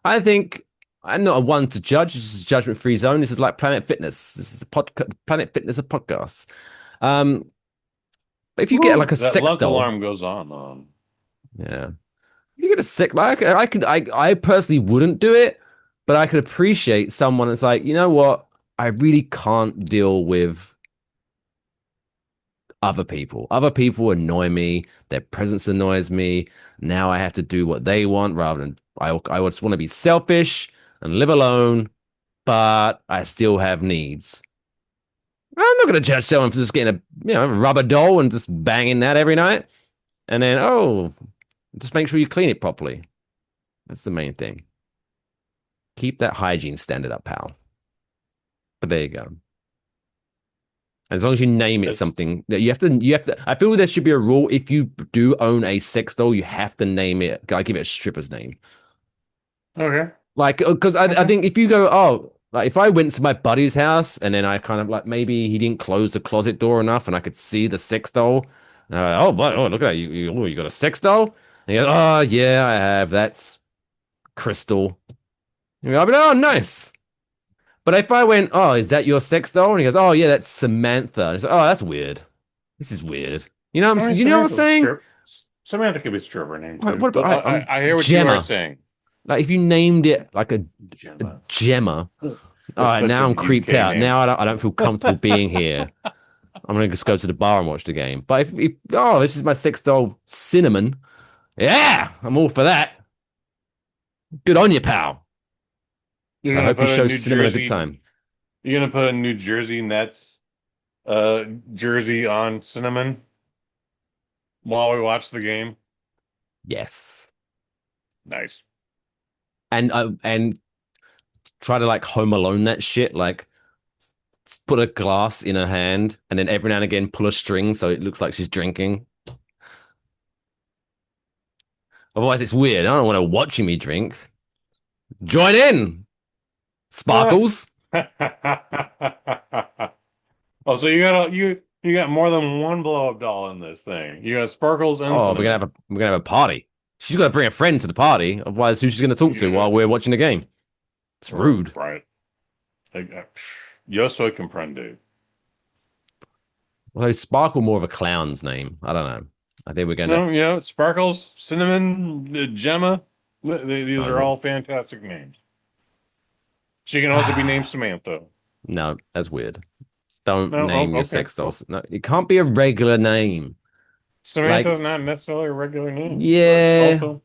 S2: I think I'm not a one to judge. This is a judgment-free zone. This is like Planet Fitness. This is a Planet Fitness of podcasts. Um, but if you get like
S3: Woo,
S2: a
S3: that
S2: sex
S3: lunk
S2: doll,
S3: alarm goes on.
S2: yeah, if you get a sex like I personally wouldn't do it, but I could appreciate someone that's like, you know what, I really can't deal with other people. Other people annoy me. Their presence annoys me. Now I have to do what they want rather than I just want to be selfish and live alone, but I still have needs. I'm not going to judge someone for just getting a rubber doll and just banging that every night. And then, just make sure you clean it properly. That's the main thing. Keep that hygiene standard up, pal. But there you go. As long as you name it
S3: It's
S2: something that you have to. I feel there should be a rule. If you do own a sex doll, you have to name it. I give it a stripper's name.
S3: okay.
S2: Like, because I
S3: Okay.
S2: think if you go, oh, Like if I went to my buddy's house and then I kind of like maybe he didn't close the closet door enough and I could see the sex doll. And I went, oh, but oh, look at that! You got a sex doll? And he goes, oh yeah, I have. That's Crystal. And I'll be like, oh, nice. But if I went, oh, is that your sex doll? And he goes, oh yeah, that's Samantha. And he's like, oh, that's weird. This is weird. You know what
S3: I mean,
S2: you know what I'm saying?
S3: Samantha could be stripper name
S2: What,
S3: too.
S2: what
S3: But
S2: about
S3: I hear what
S2: Gemma?
S3: you are saying.
S2: Like if you named it like a
S3: Gemma.
S2: Gemma. All
S3: That's
S2: right,
S3: such
S2: now
S3: a
S2: I'm creeped
S3: UK
S2: out.
S3: name.
S2: Now I don't feel comfortable being here. I'm gonna just go to the bar and watch the game. But if oh, this is my sex doll, Cinnamon. Yeah, I'm all for that. Good on you, pal.
S3: You're
S2: I
S3: gonna
S2: hope you
S3: put a
S2: show
S3: New
S2: Cinnamon a
S3: Jersey.
S2: good time.
S3: You're gonna put a New Jersey Nets jersey on Cinnamon while we watch the game.
S2: Yes,
S3: Nice.
S2: and try to like Home Alone that shit. Like put a glass in her hand, and then every now and again pull a string so it looks like she's drinking. Otherwise, it's weird. I don't want to watching me drink. Join in, Sparkles.
S3: Oh, so you got more than one blow up doll in this thing. You got Sparkles and
S2: Oh,
S3: Cinnamon.
S2: we're gonna have a party. She's got to bring a friend to the party. Otherwise, who's she gonna talk to
S3: Yeah.
S2: while we're watching the game? It's rude.
S3: Right. Yo soy comprende.
S2: Although Sparkle more of a clown's name. I don't know. I think we're gonna.
S3: No, Sparkles, Cinnamon, Gemma. These are all fantastic names. She can also be named Samantha.
S2: No, that's weird. Don't
S3: No,
S2: name your
S3: okay.
S2: sex dolls. No, it can't be a regular name.
S3: Samantha's not necessarily a regular name. but
S2: Yeah.
S3: Also,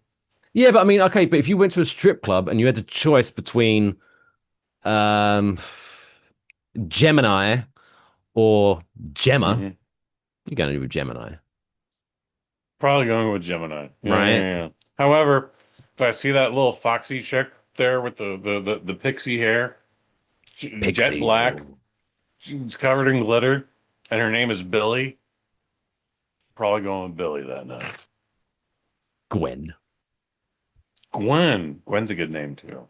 S2: Yeah, but I mean, okay, but if you went to a strip club and you had the choice between um Gemini or Gemma,
S3: mhm.
S2: you're gonna do with Gemini.
S3: Probably going with Gemini. Yeah,
S2: Right.
S3: yeah. However, if I see that little foxy chick there with the pixie hair, jet
S2: Pixie.
S3: black, she's covered in glitter, and her name is Billy, probably going with Billy that night.
S2: Gwen.
S3: Gwen's a good name too.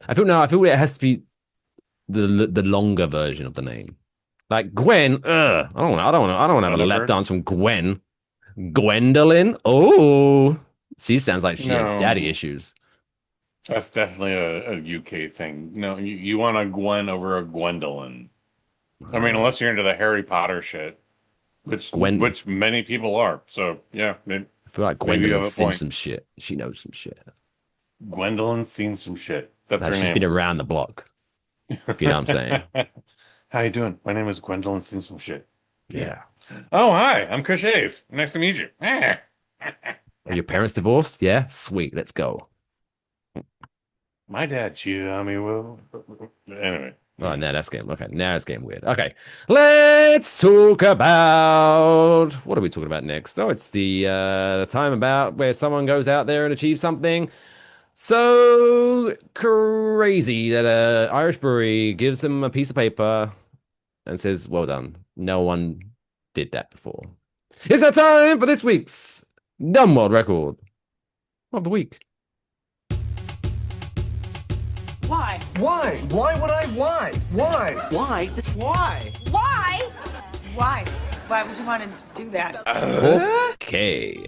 S2: I feel it has to be the longer version of the name. Like Gwen, I don't want to have a lap
S3: Jennifer?
S2: dance from Gwen. Gwendolyn? Oh, she sounds like she has
S3: No.
S2: daddy issues.
S3: That's definitely a UK thing. No, you want a Gwen over a Gwendolyn. I mean, unless you're into the Harry Potter shit, which many people are. So yeah,
S2: I feel like
S3: maybe you have
S2: Gwendolyn's
S3: a
S2: seen
S3: point.
S2: some shit. She knows some shit.
S3: Gwendolyn's seen some shit. That's
S2: Like,
S3: her
S2: she's
S3: name.
S2: been around the block. If you know what I'm saying.
S3: How you doing? My name is Gwendolyn seen some shit.
S2: Yeah.
S3: Oh, hi. I'm Kush Hayes. Nice to meet you.
S2: Are your parents divorced? Yeah? Sweet. Let's go.
S3: My dad cheated on me. Well, anyway.
S2: Oh, now that's getting okay. Now it's getting weird. Okay, let's talk about what are we talking about next? Oh, it's the time about where someone goes out there and achieves something so crazy that a Irish brewery gives them a piece of paper and says, "Well done. No one did that before." It's that time for this week's Dumb World Record of the week.
S5: Why?
S6: Why? Why would I? Why? Why?
S4: Why? Why?
S5: Why? Why? Why would you want to do that?
S2: Okay.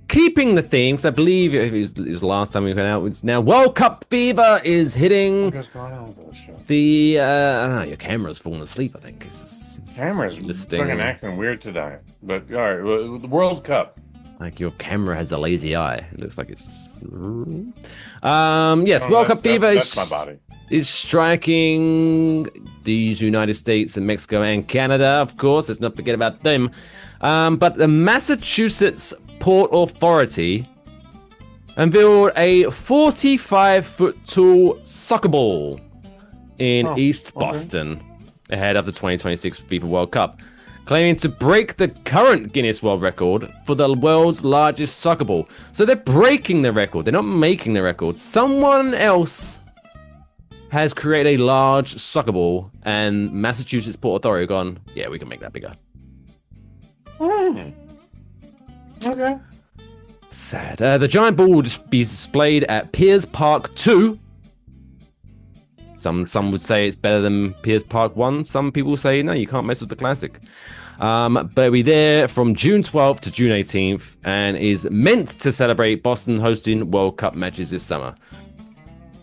S2: Keeping the theme, because I believe it was last time we went out. It's now World Cup fever is hitting
S3: What's going on with this show?
S2: the. I don't know. Your camera's falling asleep. I think it's
S3: Camera's
S2: listing.
S3: fucking acting weird today. But all right, well, the World Cup.
S2: Like your camera has a lazy eye. It looks like it's. Yes,
S3: Oh,
S2: World Cup fever
S3: that's my body.
S2: is striking these United States and Mexico and Canada, of course. Let's not forget about them. But the Massachusetts Port Authority unveiled a 45-foot tall soccer ball in East Boston ahead of the 2026 FIFA World Cup, claiming to break the current Guinness World Record for the world's largest soccer ball. So they're breaking the record. They're not making the record. Someone else has created a large soccer ball, and Massachusetts Port Authority have gone, yeah, we can make that bigger.
S3: Okay.
S2: Sad. The giant ball will be displayed at Piers Park 2 Some would say it's better than Piers Park 1. Some people say, no, you can't mess with the classic. But it'll be there from June 12th to June 18th and is meant to celebrate Boston hosting World Cup matches this summer.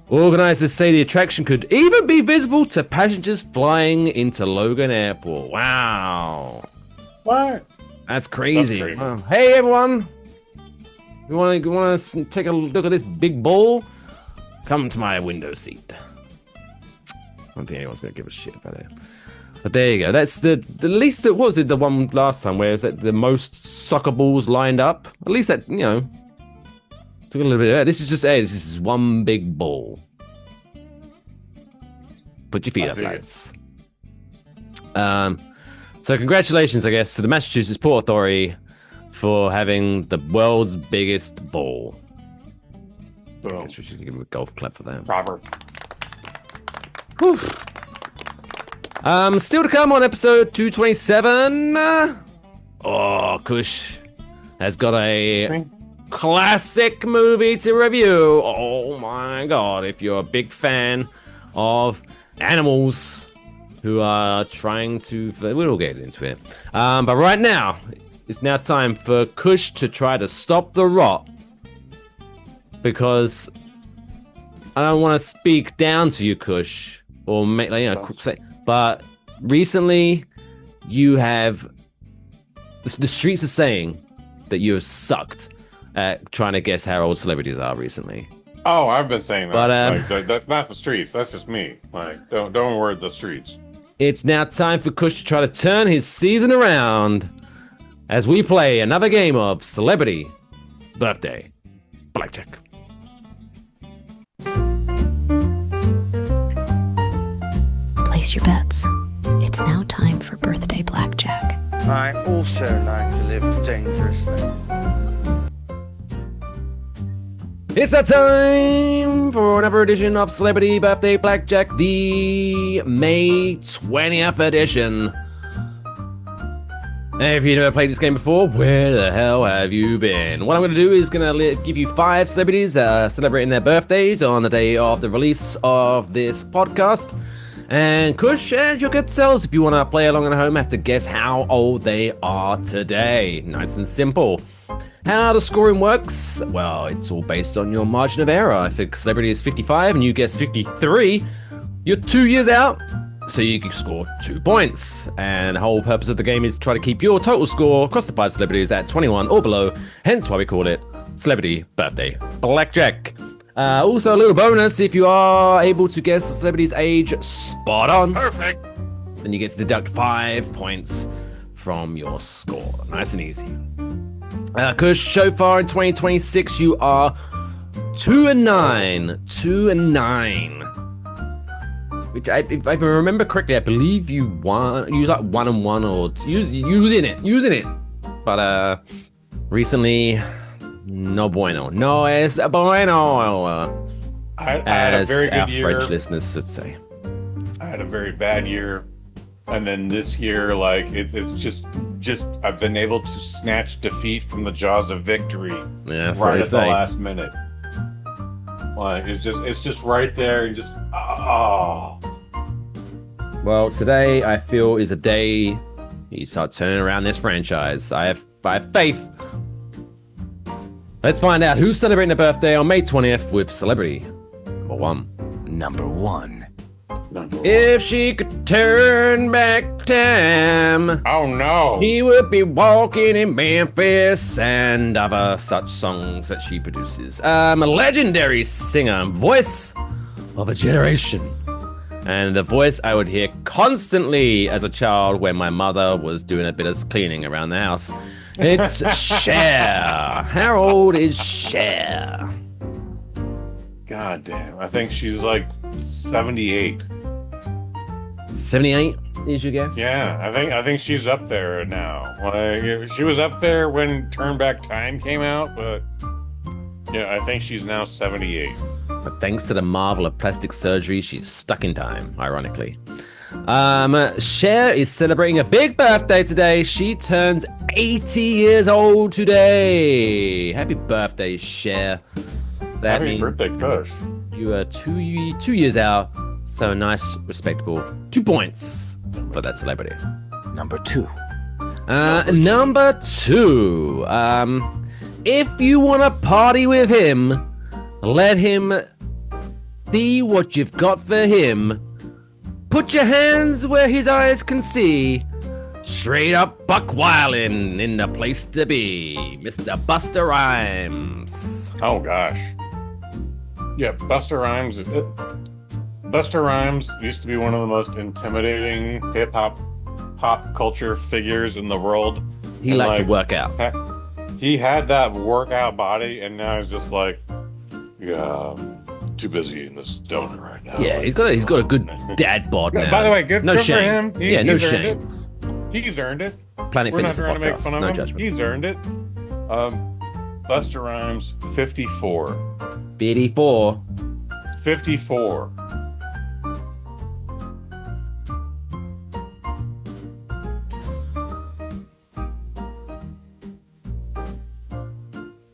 S2: Organizers say the attraction could even be visible to passengers flying into Logan Airport. Wow.
S3: What?
S2: That's crazy.
S3: That's crazy.
S2: Wow. Hey, everyone. You want to take a look at this big ball? Come to my window seat. I don't think anyone's going to give a shit about it. But there you go. That's the least. What was it? The one last time where it was that the most soccer balls lined up. At least that took a little bit. This is just this is one big ball. Put your feet up, lads. So congratulations, I guess, to the Massachusetts Port Authority for having the world's biggest ball.
S3: Boom.
S2: I guess we should give him a golf clap for that.
S3: Proper.
S2: Whew. Still to come on episode 227. Kush has got a classic movie to review. Oh my god, if you're a big fan of animals who are trying to... We'll get into it. But right now, it's now time for Kush to try to stop the rot. Because I don't want to speak down to you, Kush, or make say, but recently you have the streets are saying that you have sucked at trying to guess how old celebrities are recently.
S3: Oh, I've been saying that.
S2: But
S3: that's not the streets. That's just me. Like, don't word the streets.
S2: It's now time for Kush to try to turn his season around as we play another game of Celebrity Birthday Blackjack.
S7: Place your bets. It's now time for Birthday Blackjack.
S8: I also like to live dangerously.
S2: It's that time for another edition of Celebrity Birthday Blackjack, the May 20th edition. And if you've never played this game before, where the hell have you been? What I'm going to do is going to give you 5 celebrities celebrating their birthdays on the day of the release of this podcast. And Kush and your good selves, if you want to play along at home, have to guess how old they are today. Nice and simple. How the scoring works? Well, it's all based on your margin of error. If a celebrity is 55 and you guess 53, you're 2 years out, so you can score 2 points. And the whole purpose of the game is to try to keep your total score across the 5 celebrities at 21 or below, hence why we call it Celebrity Birthday Blackjack. Also, a little bonus, if you are able to guess the celebrity's age spot on, perfect, then you get to deduct 5 points from your score. Nice and easy. Kush, so far in 2026, you are 2-9. 2-9. Which, if I remember correctly, I believe you won. You was like 1-1 or using it. But recently, no bueno. No es bueno.
S3: I had a very good
S2: our
S3: year.
S2: French listeners should say.
S3: I had a very bad year, and then this year, like it's just I've been able to snatch defeat from the jaws of victory right at the last minute. Like it's just right there, and just
S2: Well, today I feel is a day you start turning around this franchise. I have faith. Let's find out who's celebrating a birthday on May 20th with celebrity number 1.
S4: Number 1.
S2: If she could turn back time,
S3: oh no,
S2: he would be walking in Memphis and other such songs that she produces. A legendary singer, voice of a generation. And the voice I would hear constantly as a child when my mother was doing a bit of cleaning around the house. It's Cher. How old is Cher?
S3: God damn, I think she's like 78.
S2: 78 is your guess?
S3: Yeah, I think she's up there now. Like, she was up there when Turn Back Time came out, but yeah, I think she's now 78.
S2: But thanks to the marvel of plastic surgery, she's stuck in time, ironically. Cher is celebrating a big birthday today. She turns 80 years old today. Happy birthday, Cher. So that
S3: Happy
S2: means
S3: birthday, Kush.
S2: you are two years out So a nice, respectable 2 points for that celebrity.
S4: Number 2.
S2: Number two. If you want to party with him, let him see what you've got for him. Put your hands where his eyes can see. Straight up buck wildin' in the place to be. Mr. Busta Rhymes.
S3: Oh gosh. Yeah, Busta Rhymes. Busta Rhymes used to be one of the most intimidating hip hop pop culture figures in the world.
S2: He liked to work out.
S3: He had that workout body, and now he's just like, yeah, I'm too busy in this stoner right now.
S2: Yeah, he's got a good dad bod now.
S3: By the way, good
S2: no
S3: for
S2: shame.
S3: him.
S2: No
S3: he's
S2: shame.
S3: earned it. He's earned it.
S2: Planet
S3: We're not
S2: Fitness
S3: trying to make
S2: podcast.
S3: fun of
S2: No
S3: him.
S2: judgment.
S3: He's earned it. Busta Rhymes, 54.
S2: 54.
S3: 54.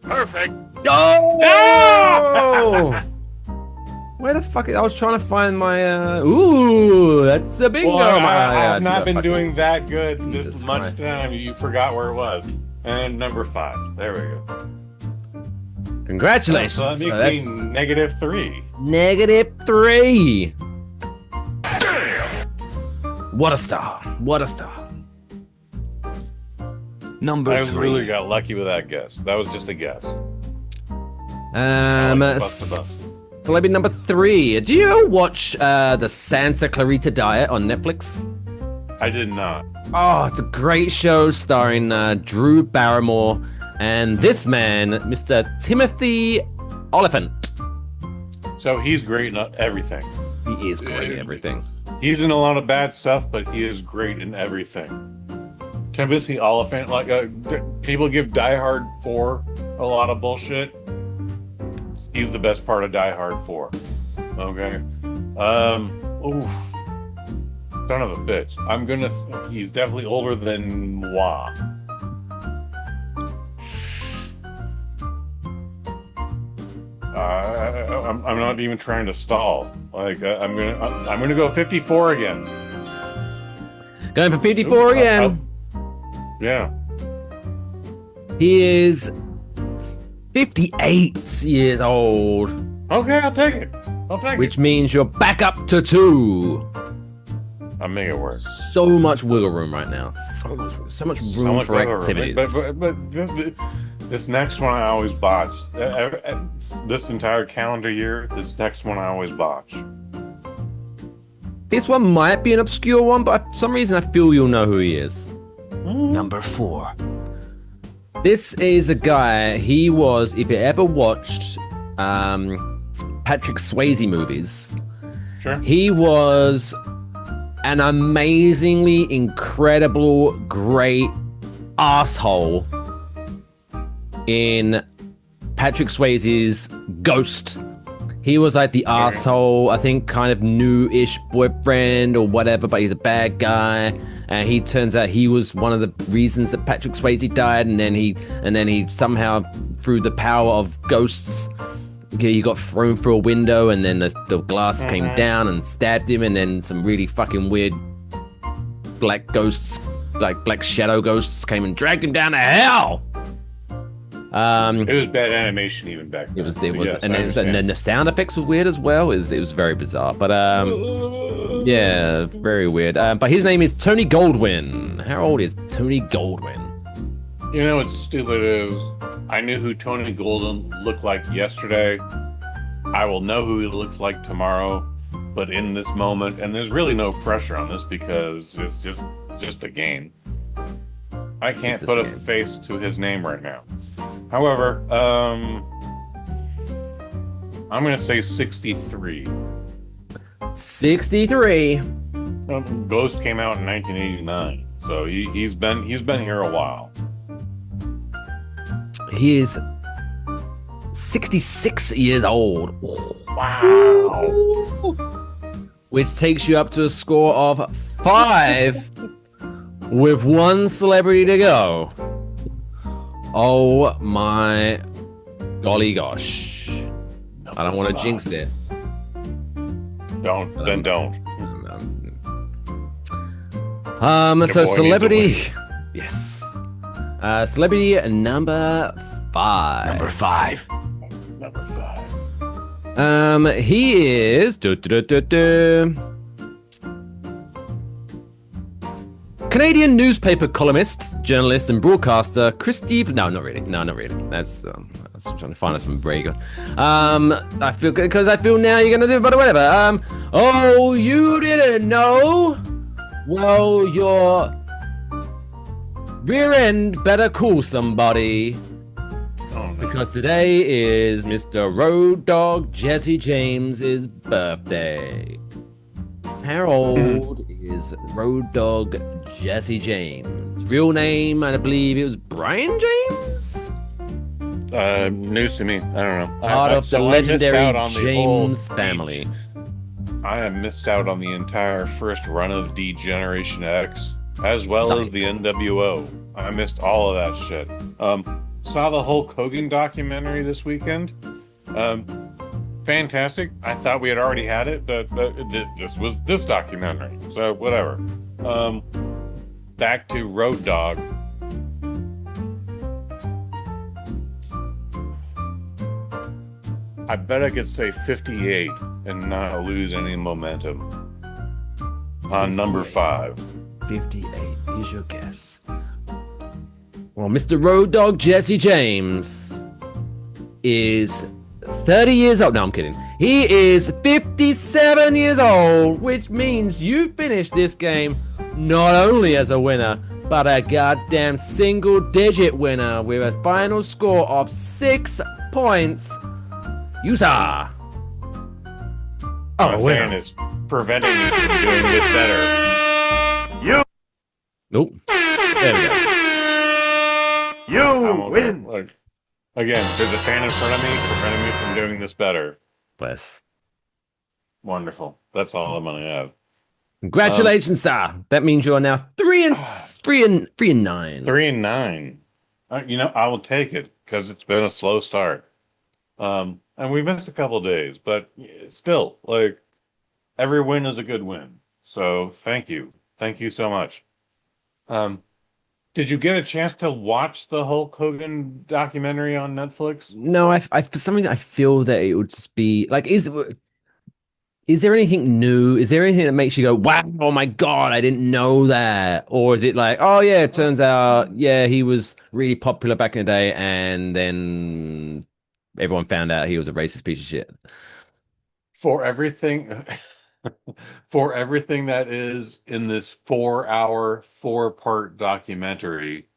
S6: Perfect.
S2: Oh! Where the fuck? I was trying to find my. Ooh, that's a bingo.
S3: Well,
S2: Yeah,
S3: I've not been
S2: fucking-
S3: doing that good
S2: Jesus
S3: this much
S2: Christ.
S3: time. You forgot where it was. And number 5. There we go.
S2: Congratulations.
S3: So that
S2: So
S3: makes
S2: that's
S3: me -3.
S2: -3. What a star. What a star.
S4: Number
S3: I
S4: 3.
S3: really got lucky with that guess. That was just a guess. Busta.
S2: Celebrity number 3. Do you watch the Santa Clarita Diet on Netflix?
S3: I did not.
S2: Oh, it's a great show starring Drew Barrymore and this man, Mr. Timothy Oliphant.
S3: So he's great in everything.
S2: He is great at everything.
S3: He's in a lot of bad stuff, but he is great in everything. Timothy Oliphant, like people give Die Hard 4 a lot of bullshit. He's the best part of Die Hard 4. Okay. Oof. Son of a bitch. He's definitely older than moi. I'm not even trying to stall. Like I'm gonna go 54 again.
S2: Going for 54 again.
S3: Yeah.
S2: He is 58 years old,
S3: Okay, I'll take it.
S2: which means you're back up to 2.
S3: I'll make it work.
S2: So much wiggle room right now. So much room for
S3: wiggle room.
S2: activities.
S3: But this next one I always botch. This entire calendar year, this next one I always botch.
S2: This one might be an obscure one, but for some reason I feel you'll know who he is.
S4: Number 4.
S2: This is a guy, he was, if you ever watched Patrick Swayze movies,
S3: Sure.
S2: he was an amazingly incredible, great asshole in Patrick Swayze's Ghost. He was like the asshole, I think, kind of new-ish boyfriend or whatever, but he's a bad guy. And he turns out he was one of the reasons that Patrick Swayze died. And then he somehow, through the power of ghosts, he got thrown through a window, and then the glass came down and stabbed him. And then some really fucking weird black ghosts, like black shadow ghosts, came and dragged him down to hell.
S3: It was bad animation even back then.
S2: It was,
S3: So yes,
S2: and,
S3: I understand.
S2: then the sound effects were weird as well. It was very bizarre, but yeah, very weird. But his name is Tony Goldwyn. How old is Tony Goldwyn?
S3: You know what's stupid is I knew who Tony Golden looked like yesterday. I will know who he looks like tomorrow. But in this moment, and there's really no pressure on this because it's just a game. I can't put a face to his name right now. However, I'm gonna say 63.
S2: 63.
S3: Ghost came out in 1989, so he's been here a while.
S2: He is 66 years old.
S3: Wow.
S2: Which takes you up to a score of 5 with 1 celebrity to go. Oh my golly gosh. I don't want to jinx it.
S3: Then don't.
S2: So
S3: boy
S2: celebrity,
S3: needs
S2: yes. Celebrity number 5.
S4: Number 5.
S3: Number 5.
S2: He is Canadian newspaper columnist, journalist, and broadcaster Christy. No, not really. No, not really. That's I was trying to find out something very good. I feel because I feel now you're gonna do it, but whatever. Oh, you didn't know? Well, your rear end better call somebody.
S3: Oh, no.
S2: Because today is Mr. Road Dogg Jesse James's birthday. How old is Road Dogg Jesse James? Real name, I believe it was Brian James?
S3: News to me. I don't know.
S2: Part of the
S3: I missed
S2: legendary
S3: out on the whole
S2: James family.
S3: I have missed out on the entire first run of D-Generation X, as well as the NWO. I missed all of that shit. Saw the Hulk Hogan documentary this weekend. Fantastic. I thought we had already had it, but this was this documentary. So whatever. Back to Road Dogg. I bet I could say 58 and not lose any momentum. On number 5.
S2: 58 is your guess. Well, Mr. Road Dogg Jesse James is 30 years old. No, I'm kidding. He is 57 years old, which means you finished this game not only as a winner, but a goddamn single-digit winner with a final score of 6 points. Utah.
S3: My
S2: Oh,
S3: fan
S2: winner.
S3: is preventing me from doing this better.
S2: Nope. There we go.
S3: I'm okay. Like, again, there's a fan in front of me preventing me from doing this better.
S2: Bless.
S3: Wonderful. That's all I'm gonna have.
S2: Congratulations, sir. That means you are now 3 and 9.
S3: 3 and 9. I will take it because it's been a slow start. And we missed a couple days, but still, like, every win is a good win. So thank you so much. Did you get a chance to watch the Hulk Hogan documentary on Netflix?
S2: No, I for some reason I feel that it would just be like, is there anything new? Is there anything that makes you go, wow, oh my God, I didn't know that? Or is it like, oh yeah, it turns out, yeah, he was really popular back in the day, and then everyone found out he was a racist piece of shit.
S3: For everything, for everything that is in this 4-hour, 4-part documentary,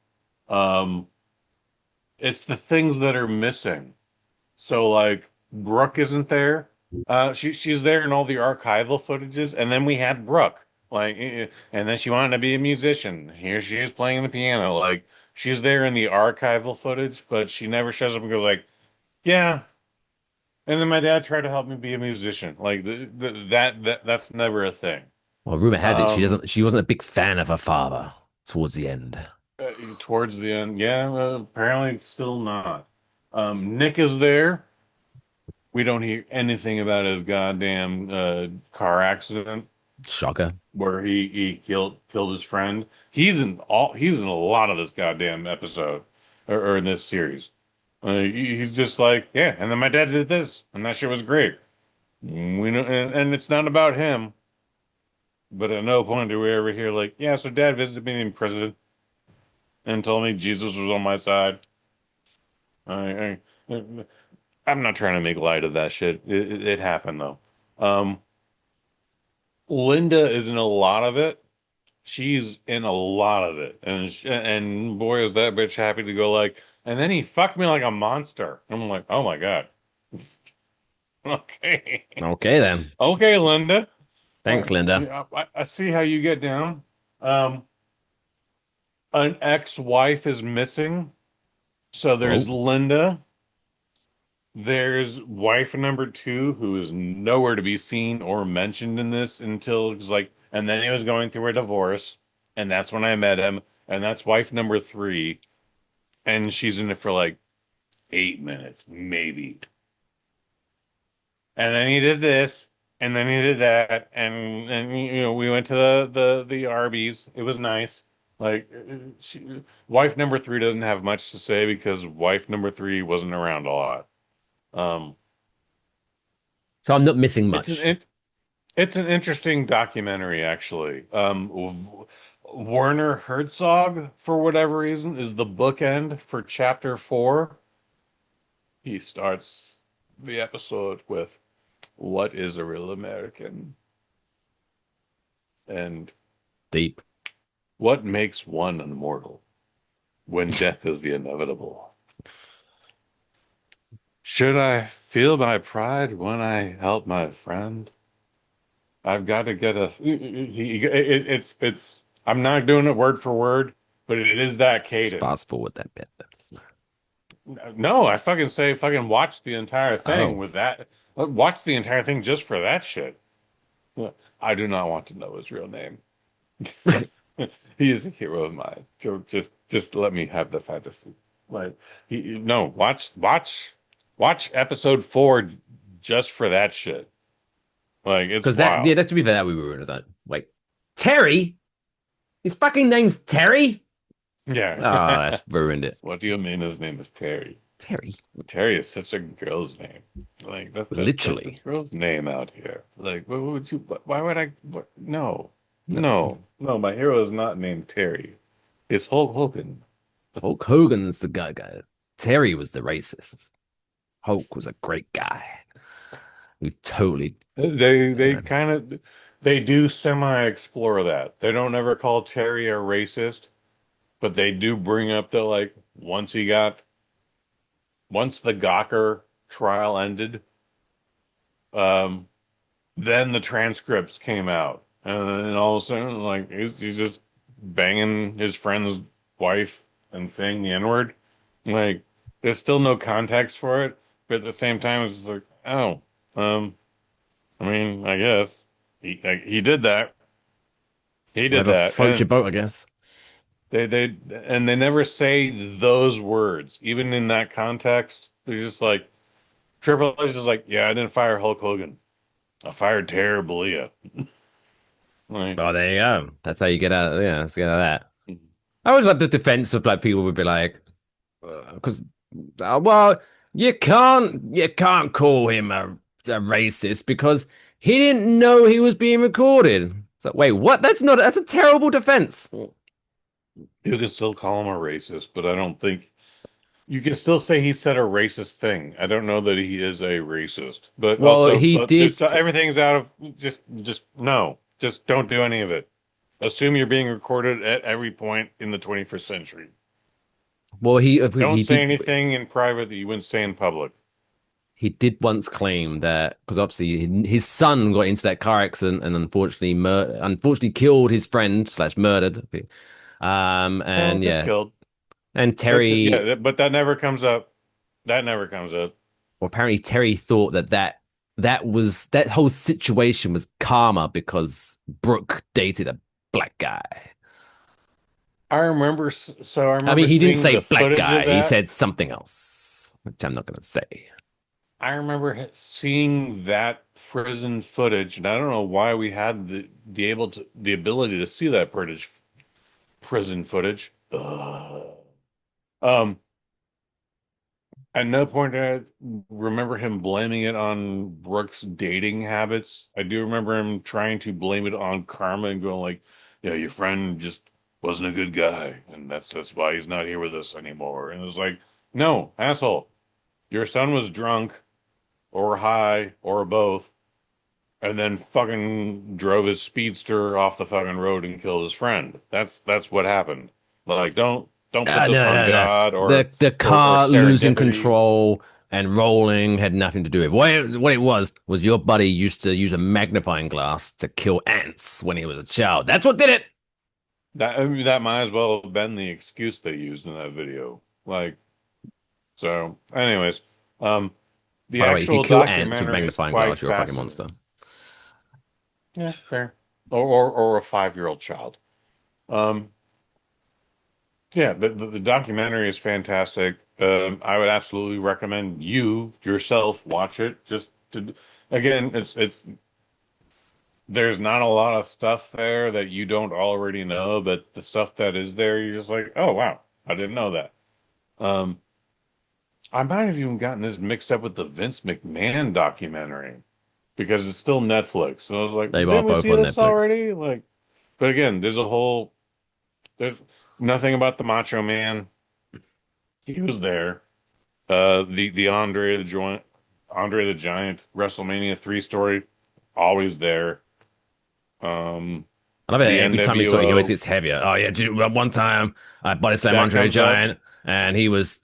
S3: it's the things that are missing. So, like, Brooke isn't there. She's there in all the archival footages, and then we had Brooke, like, and then she wanted to be a musician. Here she is playing the piano. Like, she's there in the archival footage, but she never shows up and goes like, yeah. And then my dad tried to help me be a musician. Like, that's never a thing.
S2: Well, rumor has it she wasn't a big fan of her father towards the end.
S3: Towards the end, yeah, apparently still not. Nick is there. We don't hear anything about his goddamn car accident
S2: Shocker.
S3: where he killed his friend. He's in a lot of this goddamn episode or in this series. He's just like, yeah, and then my dad did this, and that shit was great. We know, and it's not about him. But at no point do we ever hear like, yeah, so dad visited me in prison and told me Jesus was on my side. I'm not trying to make light of that shit. It happened though. Linda is in a lot of it. She's in a lot of it, and boy is that bitch happy to go like. And then he fucked me like a monster. I'm like, oh my God. Okay.
S2: Okay then.
S3: Okay, Linda.
S2: Thanks, Linda.
S3: I see how you get down. An ex-wife is missing. So there's Linda. There's wife number 2, who is nowhere to be seen or mentioned in this until it was like, and then he was going through a divorce, and that's when I met him, and that's wife number 3, and she's in it for like 8 minutes, maybe. And then he did this, And then he did that, and we went to the Arby's. It was nice. Like, wife number three doesn't have much to say because wife number three wasn't around a lot. Um,
S2: So I'm not missing
S3: it's an
S2: much.
S3: it, it's an interesting documentary, actually. Werner Herzog, for whatever reason, is the bookend for chapter four. He starts the episode with, "What is a real American?" and
S2: Deep.
S3: "What makes one immortal when death is the inevitable? Should I feel my pride when I help my friend? I've got to get a." It's. I'm not doing it word for word, but it is that cadence.
S2: Fast forward that bit.
S3: No, I fucking say fucking watch the entire thing
S2: Oh.
S3: with that. Watch the entire thing just for that shit. I do not want to know his real name. He is a hero of mine. So just let me have the fantasy. Like no, watch episode four just for that shit. Like it's
S2: Because that, yeah,
S3: wild.
S2: that to be fair, that we ruined it. Wait, Terry? His fucking name's Terry? Oh,
S3: Yeah.
S2: that's ruined it.
S3: What do you mean his name is Terry?
S2: Terry,
S3: Terry is such a girl's name. Like that's a
S2: literally.
S3: girl's name out here. Like what would you? Why would I? What, no, no. My hero is not named Terry. It's Hulk Hogan.
S2: Hulk Hogan's the guy. Terry was the racist. Hulk was a great guy who totally.
S3: They kind of they do semi explore that. They don't ever call Terry a racist, but they do bring up that like once the Gawker trial ended, um, then the transcripts came out, and then all of a sudden, like he's just banging his friend's wife and saying the N-word. Like, there's still no context for it, but at the same time, it's just like, oh, um, I mean, I guess he did that. He did
S2: Whatever
S3: that,
S2: floats your
S3: and
S2: boat, I guess.
S3: they never say those words, even in that context. They're just like Triple H is like, yeah, I didn't fire Hulk Hogan. I fired Terry Bollea. Like,
S2: Oh, there you go. That's how you get out. Yeah, let's get out of that. I always like the defense of like people would be like, because, well, you can't call him a racist because he didn't know he was being recorded. It's like, wait, what? That's a terrible defense.
S3: you can still call him a racist, but I don't think you can still say he said a racist thing. I don't know that he is a racist, but
S2: Well,
S3: also,
S2: he
S3: but
S2: did.
S3: just everything's out of just no, just don't do any of it. Assume you're being recorded at every point in the 21st century.
S2: Well,
S3: Don't
S2: he
S3: say
S2: did.
S3: anything in private that you wouldn't say in public.
S2: He did once claim that because obviously his son got into that car accident and unfortunately killed his friend slash murdered.
S3: No,
S2: And
S3: just
S2: yeah,
S3: killed.
S2: and Terry.
S3: But that never comes up. That never comes up.
S2: Well, apparently Terry thought that whole situation was karma because Brooke dated a black guy.
S3: I
S2: I
S3: remember
S2: mean, he didn't
S3: seeing
S2: say
S3: the
S2: black
S3: footage of
S2: guy. He
S3: that.
S2: said something else, which I'm not going to say.
S3: I remember seeing that prison footage, and I don't know why we had the ability to see that prison footage. Ugh. Um, at no point did I remember him blaming it on Brooks' dating habits. I do remember him trying to blame it on karma and going like, "Yeah, your friend just wasn't a good guy, and that's why he's not here with us anymore." And it was like, "No, asshole, your son was drunk or high or both, and then fucking drove his speedster off the fucking road and killed his friend. That's what happened. Like, don't put this
S2: No,
S3: on
S2: no, no.
S3: God
S2: The
S3: or
S2: car losing
S3: serendipity."
S2: control and rolling had nothing to do with it. What it was your buddy used to use a magnifying glass to kill ants when he was a child. That's what did it.
S3: That I mean, that might as well have been the excuse they used in that video. Like, so, anyways, um, the
S2: By the way, if you
S3: actual
S2: kill ants with
S3: documentary is
S2: magnifying
S3: quite
S2: glass, you're a fucking monster.
S3: fascinating. Yeah, fair. Or a 5-year-old child. Um, yeah, the documentary is fantastic. I would absolutely recommend you yourself watch it. Just to, again, it's there's not a lot of stuff there that you don't already know, but the stuff that is there, you're just like, oh wow, I didn't know that. Um, I might have even gotten this mixed up with the Vince McMahon documentary because it's still Netflix. So I was like,
S2: They are
S3: didn't we
S2: both
S3: see
S2: on
S3: this
S2: Netflix.
S3: already? Like, but again, there's nothing about the Macho Man. He was there. The Andre the Giant WrestleMania 3 story, always there. Um,
S2: I love it.
S3: the
S2: Every time he saw it, he always
S3: NWO
S2: gets heavier. Oh yeah, dude, one time I body slammed
S3: that
S2: Andre the
S3: comes up.
S2: Giant, and he was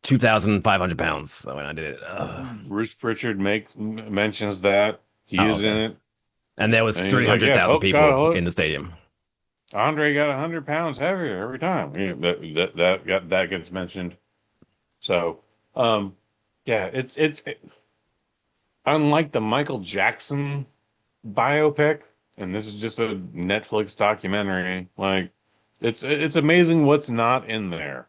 S2: 2,500 pounds when I did it.
S3: Bruce Pritchard mentions that he
S2: Oh,
S3: is in
S2: okay.
S3: it,
S2: And there was
S3: and he's like, yeah,
S2: 300,000
S3: oh God,
S2: people
S3: look,
S2: in the stadium.
S3: Andre got 100 pounds heavier every time. Yeah, that gets mentioned. So, um, yeah, unlike the Michael Jackson biopic, and this is just a Netflix documentary. Like, it's amazing what's not in there.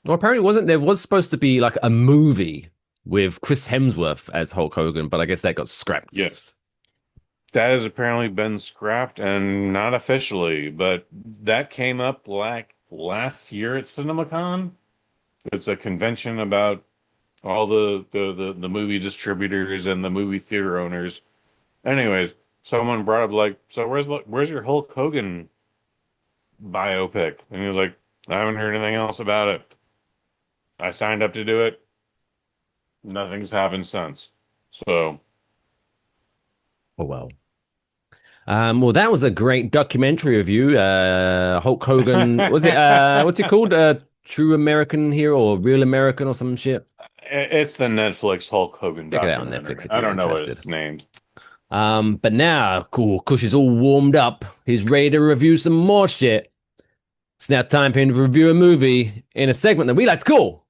S2: Well, apparently, wasn't there was supposed to be like a movie with Chris Hemsworth as Hulk Hogan, but I guess that got scrapped.
S3: Yes, that has apparently been scrapped and not officially, but that came up like last year at CinemaCon. It's a convention about all the movie distributors and the movie theater owners. Anyways, someone brought up like, so where's your Hulk Hogan biopic? And he was like, I haven't heard anything else about it. I signed up to do it. Nothing's happened since. So,
S2: Oh well. Well, that was a great documentary of you. Hulk Hogan, was it, what's it called? True American Hero or Real American or some shit?
S3: it's the Netflix Hulk Hogan
S2: Check it out on Netflix
S3: documentary.
S2: if
S3: I
S2: you're
S3: don't know what
S2: interested.
S3: it's named.
S2: But now, cool, Kush is all warmed up. He's ready to review some more shit. It's now time for him to review a movie in a segment that we like to call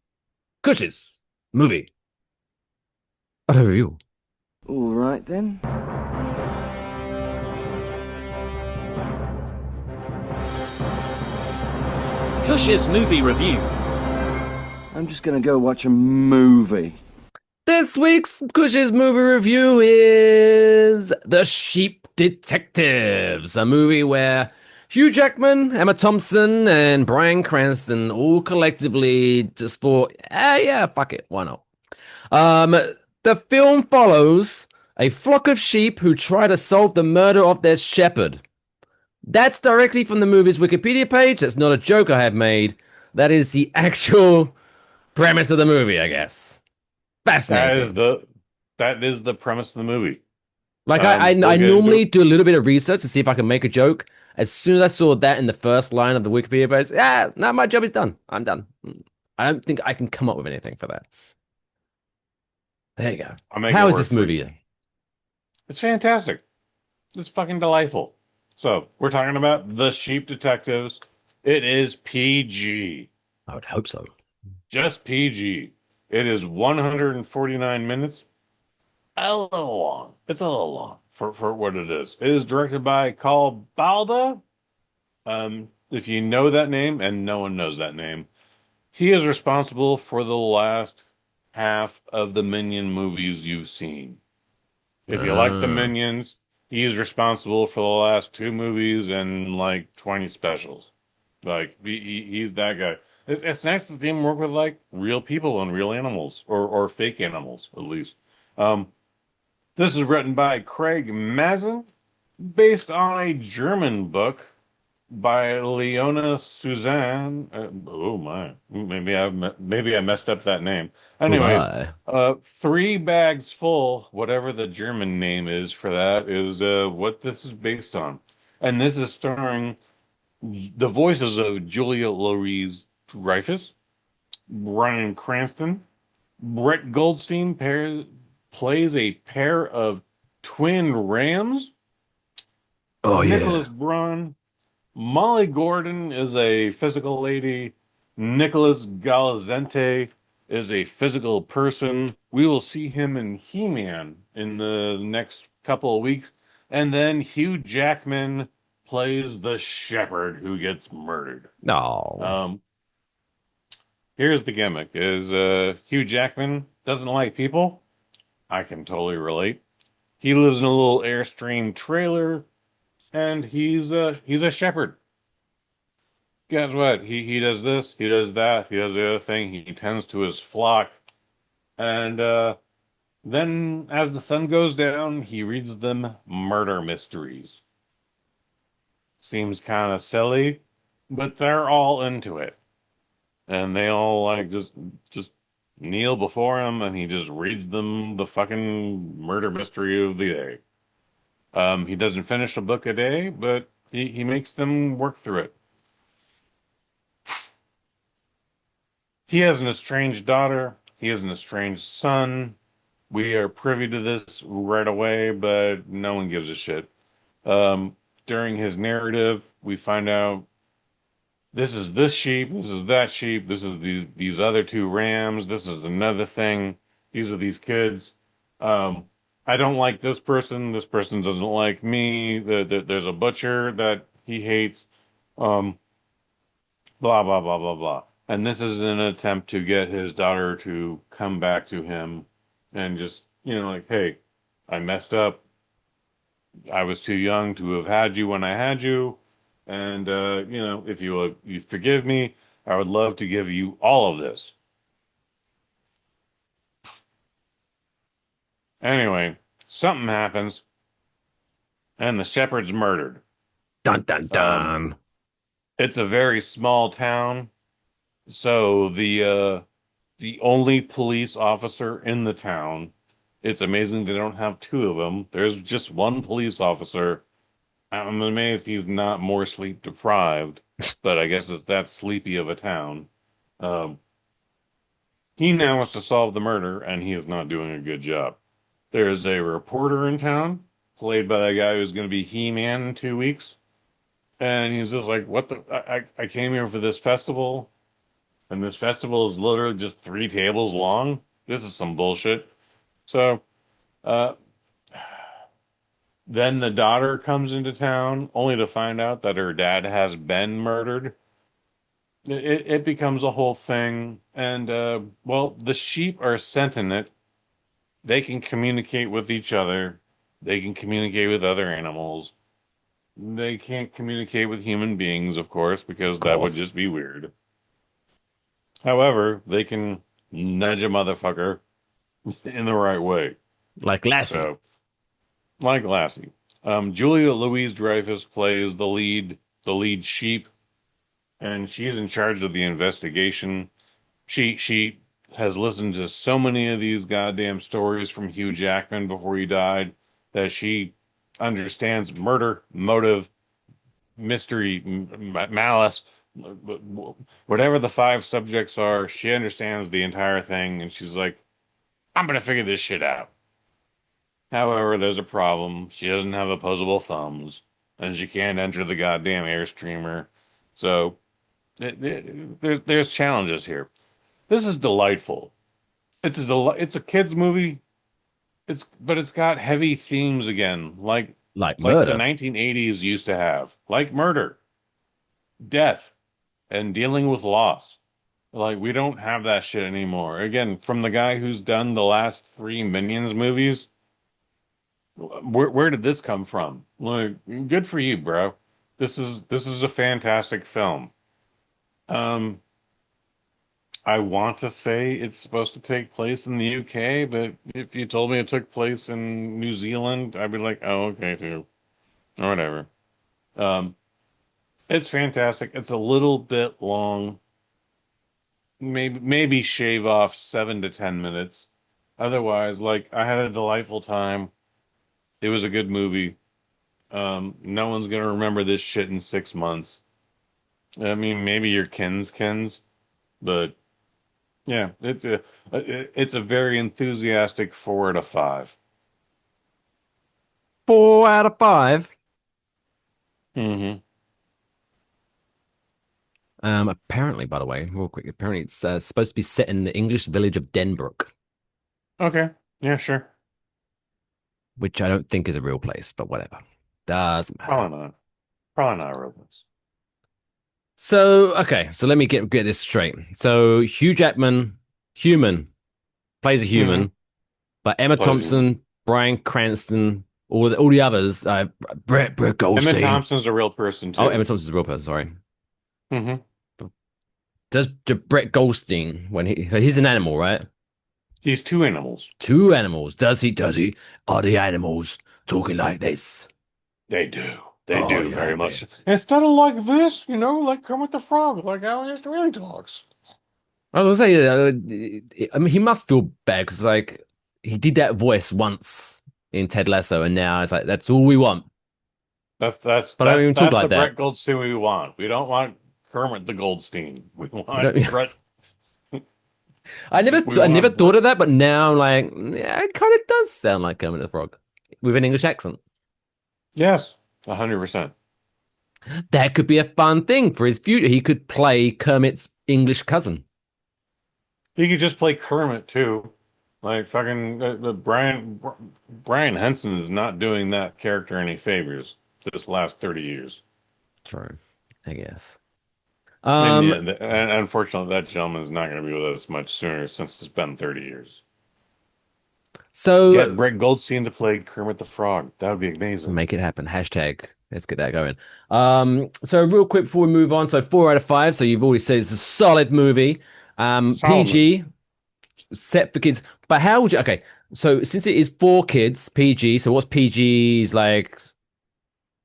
S2: Kush's Movie Auto Review.
S8: All right then.
S1: Kush's movie review.
S8: I'm just gonna go watch a movie.
S2: This week's Kush's movie review is The Sheep Detectives, a movie where Hugh Jackman, Emma Thompson, and Bryan Cranston all collectively just thought, yeah, fuck it, why not? The film follows a flock of sheep who try to solve the murder of their shepherd. That's directly from the movie's Wikipedia page. That's not a joke I have made. That is the actual premise of the movie, I guess. Fascinating.
S3: That is the premise of the movie.
S2: Like I
S3: We'll get into
S2: normally
S3: it.
S2: do a little bit of research to see if I can make a joke. As soon as I saw that in the first line of the Wikipedia page, yeah, now my job is done. I'm done. I don't think I can come up with anything for that. There you go.
S3: I'll make
S2: How
S3: it
S2: is
S3: work
S2: this
S3: for
S2: movie?
S3: you. It's fantastic. It's fucking delightful. So, we're talking about The Sheep Detectives. It is PG.
S2: I would hope so.
S3: Just PG. It is 149 minutes. A little long. It's a little long for what it is. It is directed by Carl Balda. If you know that name, and no one knows that name, he is responsible for the last half of the Minion movies you've seen. If you like the
S2: Ah.
S3: Minions, he is responsible for the last two movies and like 20 specials. Like he's that guy. It's nice to see him work with like real people and real animals, or fake animals at least. Um, this is written by Craig Mazin, based on a German book by Leona Suzanne. Oh my, maybe I messed up that name.
S2: Oh,
S3: Anyways,
S2: I.
S3: Three Bags Full, whatever the German name is for that, is what this is based on, and this is starring the voices of Julia Louise-Dreyfus, Bryan Cranston, Brett Goldstein plays a pair of twin rams.
S2: Oh yeah.
S3: Nicholas Braun. Molly Gordon is a physical lady. Nicholas Galazente is a physical person. We will see him in He-Man in the next couple of weeks. And then Hugh Jackman plays the shepherd who gets murdered.
S2: No.
S3: Here's the gimmick is Hugh Jackman doesn't like people. I can totally relate. He lives in a little Airstream trailer, and he's a shepherd. Guess what? He does this, he does that, he does the other thing. He tends to his flock, and then as the sun goes down, he reads them murder mysteries. Seems kind of silly, but they're all into it, and they all like just kneel before him, and he just reads them the fucking murder mystery of the day. He doesn't finish a book a day, but he makes them work through it. He has an estranged daughter. He has an estranged son. We are privy to this right away, but no one gives a shit. Um, During his narrative, we find out this is this sheep, this is that sheep, this is these other two rams, this is another thing. These are these kids. Um, I don't like this person. This person doesn't like me. There's a butcher that he hates. Um, blah blah blah blah blah. And this is an attempt to get his daughter to come back to him and just, like, hey, I messed up. I was too young to have had you when I had you. And, if you forgive me, I would love to give you all of this. Anyway, something happens, and the shepherd's murdered.
S2: Dun dun
S3: Um,
S2: dun.
S3: it's a very small town, so the only police officer in the town, it's amazing they don't have two of them. There's just one police officer. I'm amazed he's not more sleep deprived, but I guess it's that sleepy of a town. Um, he now has to solve the murder, and he is not doing a good job. There's a reporter in town, played by the guy who's going to be He-Man in 2 weeks, and he's just like, "What the? I came here for this festival, and this festival is literally just 3 tables long. This is some bullshit." So, uh, then the daughter comes into town, only to find out that her dad has been murdered. It becomes a whole thing, and well, the sheep are sentient. They can communicate with each other. They can communicate with other animals. They can't communicate with human beings, of course, because
S2: Of
S3: that would
S2: course.
S3: just be weird. However, they can nudge a motherfucker in the right way.
S2: Like Lassie.
S3: So, like Lassie. Julia Louise-Dreyfus plays the lead sheep, and she's in charge of the investigation. She has listened to so many of these goddamn stories from Hugh Jackman before he died that she understands murder, motive, mystery, malice, whatever the 5 subjects are. She understands the entire thing, and she's like, I'm gonna figure this shit out. However, there's a problem. She doesn't have opposable thumbs, and she can't enter the goddamn Airstreamer. So there's challenges here. This is delightful. It's a kids movie. But it's got heavy themes again,
S2: Like
S3: like the
S2: murder.
S3: 1980s used to have, like murder, death, and dealing with loss. Like we don't have that shit anymore. Again, from the guy who's done the last 3 Minions movies, where did this come from? Like, good for you, bro. This is a fantastic film. Um, I want to say it's supposed to take place in the UK, but if you told me it took place in New Zealand, I'd be like, oh, okay, too, or whatever. Um, it's fantastic. It's a little bit long. Maybe shave off 7 to 10 minutes. Otherwise, like, I had a delightful time. It was a good movie. No one's gonna remember this shit in 6 months. I mean, maybe your kins, but yeah, it's a very enthusiastic 4 out of 5.
S2: 4 out of 5.
S3: Hmm.
S2: Apparently, by the way, real quick, apparently it's supposed to be set in the English village of Denbrook,
S3: Okay. Yeah, sure.
S2: which I don't think is a real place, but whatever. Doesn't matter.
S3: Probably not. Probably not a real place.
S2: So, okay, so let me get this straight. So, Hugh Jackman, human, plays a
S3: Hmm.
S2: human, but Emma
S3: Plays human.
S2: Thompson Bryan Cranston, all the others. Brett Goldstein.
S3: Emma Thompson's a real person too.
S2: Oh, Emma Thompson's a real person. Sorry.
S3: Hmm.
S2: Does Brett Goldstein when he's an animal, right?
S3: He's two animals.
S2: Two animals. Does he? Are the animals talking like this?
S3: They do. They
S2: Oh,
S3: do
S2: yeah,
S3: very
S2: I
S3: much.
S2: bet.
S3: Instead of like this, like Kermit the Frog, like how he really talks.
S2: I was gonna say, I mean, he must feel bad because like he did that voice once in Ted Lasso, and now it's like that's all we want. But I don't even talk
S3: That's
S2: like
S3: the
S2: that.
S3: Brett Goldstein we want. We don't want Kermit the Goldstein. We
S2: We
S3: want
S2: don't-
S3: Brett.
S2: I never,
S3: We
S2: I never
S3: want
S2: thought of that, but now I'm like, yeah, it kind of does sound like Kermit the Frog with an English accent.
S3: Yes, 100%.
S2: That could be a fun thing for his future. He could play Kermit's English cousin.
S3: He could just play Kermit too. Like fucking Brian Henson is not doing that character any favors this last 30 years.
S2: True, I guess.
S3: And yeah, and unfortunately, that gentleman is not going to be with us much sooner since it's been 30 years.
S2: So
S3: Get Brett Goldstein to play Kermit the Frog. That would be amazing.
S2: make it happen. Hashtag. Let's get that going. So real quick before we move on. So 4 out of 5. So you've already said it's a solid movie.
S3: Solid
S2: PG, set for kids. But how would you? Okay, so since it is for kids, PG. So what's PG's like?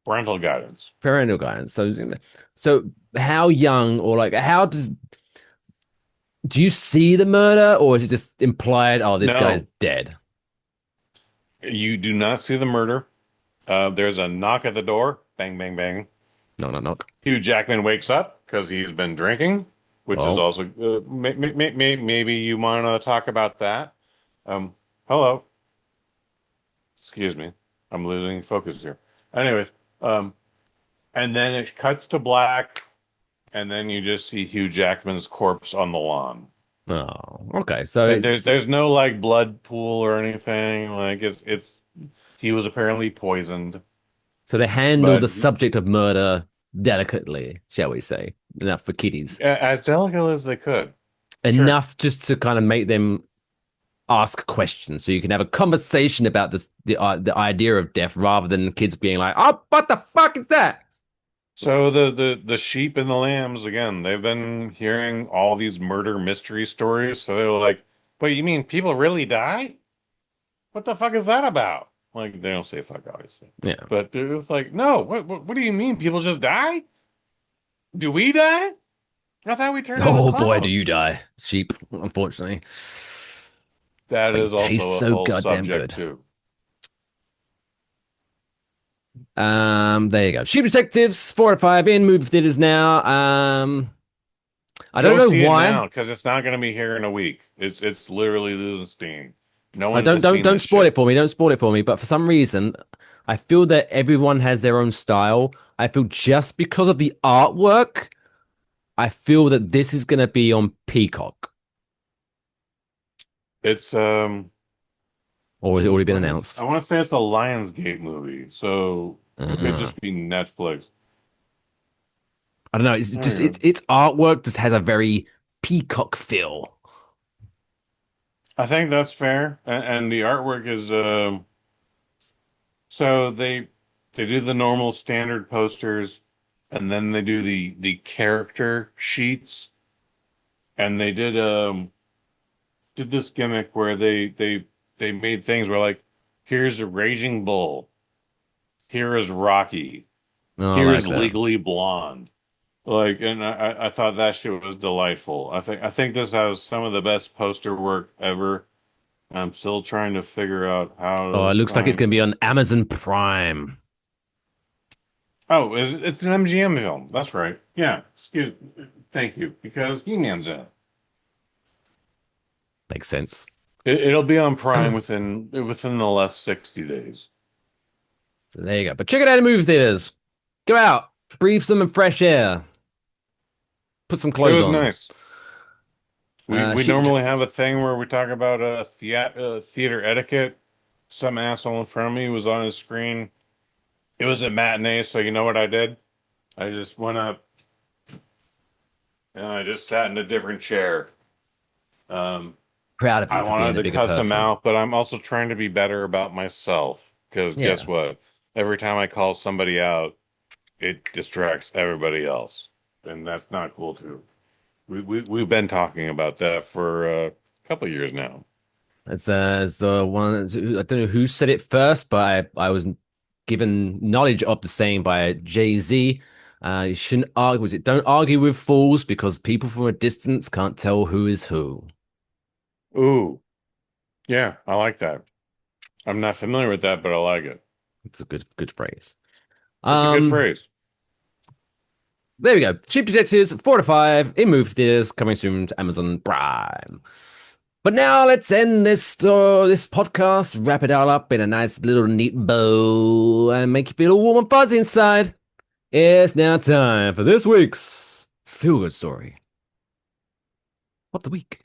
S3: Parental guidance.
S2: Parental guidance. So how young or like how do you see the murder or is it just implied? Oh, this
S3: No.
S2: guy's dead.
S3: You do not see the murder. There's a knock at the door. Bang, bang, bang.
S2: Knock.
S3: Hugh Jackman wakes up because he's been drinking, which is
S2: Oh.
S3: also maybe you want to talk about that. Hello. Excuse me. I'm losing focus here. Anyways, and then it cuts to black, and then you just see Hugh Jackman's corpse on the lawn.
S2: Oh, okay. So
S3: There's no like blood pool or anything. Like it's he was apparently poisoned.
S2: so they handle
S3: But
S2: the subject of murder delicately, shall we say? Enough for kiddies.
S3: as delicate as they could.
S2: Enough just to kind of make them ask questions, so you can have a conversation about the idea of death, rather than kids being like, "Oh, what the fuck is that?"
S3: So the sheep and the lambs again, they've been hearing all these murder mystery stories. So they're like, "Wait, you mean people really die? What the fuck is that about?" Like they don't say fuck, obviously.
S2: Yeah.
S3: But it's like, no, what do you mean? People just die? Do we die? I thought we turned into
S2: Oh boy,
S3: clouds.
S2: do you die, sheep? Unfortunately,
S3: That
S2: But
S3: is
S2: it tastes
S3: also a
S2: so
S3: whole
S2: goddamn
S3: subject
S2: good.
S3: too.
S2: there you go. Sheep Detectives, 4 out of 5 in movie theaters now. I don't
S3: Go
S2: know
S3: see
S2: why.
S3: it now because it's not going to be here in a week. It's literally losing steam. No
S2: I
S3: one
S2: don't
S3: has
S2: don't
S3: seen
S2: don't
S3: this
S2: spoil
S3: shit.
S2: it for me. Don't spoil it for me. But for some reason, I feel that everyone has their own style. I feel just because of the artwork, I feel that this is going to be on Peacock,
S3: It's
S2: or has it already been
S3: what is-
S2: announced?
S3: I want to say it's a Lionsgate movie, so it could
S2: Uh,
S3: just be Netflix.
S2: I don't know. It's
S3: There
S2: just
S3: you go.
S2: its artwork just has a very Peacock feel.
S3: I think that's fair, and the artwork is so they do the normal standard posters, and then they do the character sheets, and they did this gimmick where they made things where like here's a Raging Bull, here is Rocky,
S2: Oh, I
S3: here's
S2: like that.
S3: Legally Blonde. Like, and I thought that shit was delightful. I think this has some of the best poster work ever. I'm still trying to figure out how
S2: Oh, it
S3: to
S2: looks like it's
S3: find.
S2: going to be on Amazon Prime.
S3: Oh, it's an MGM film. That's right. Yeah. Thank you. Because He-Man's in it.
S2: Makes sense.
S3: It'll be on Prime within the last 60 days.
S2: So there you go. But check it out in movie theaters. Go out, breathe some fresh air, put some
S3: It
S2: clothes
S3: was
S2: on.
S3: nice. We
S2: Sheep
S3: normally
S2: Detectives.
S3: have a thing where we talk about theater etiquette. Some asshole in front of me was on his screen. It was a matinee, so you know what I did? I just went up and I just sat in a different chair. Um,
S2: Proud of you
S3: I
S2: for being
S3: wanted
S2: a
S3: to
S2: bigger
S3: cuss him
S2: person.
S3: out, but I'm also trying to be better about myself. Because
S2: Yeah.
S3: guess what? Every time I call somebody out, it distracts everybody else, and that's not cool too. We've been talking about that for a couple of years now.
S2: As the one, I don't know who said it first, but I was given knowledge of the saying by Jay-Z. You shouldn't argue. Was it don't argue with fools because people from a distance can't tell who is who.
S3: Ooh, yeah, I like that. I'm not familiar with that, but I like it.
S2: It's a good phrase.
S3: It's a good phrase.
S2: There we go. Cheap Detectives 4 to 5 in movie theaters coming soon to Amazon Prime. But now let's end this podcast, wrap it all up in a nice little neat bow, and make you feel all warm and fuzzy inside. It's now time for this week's feel good story of the week.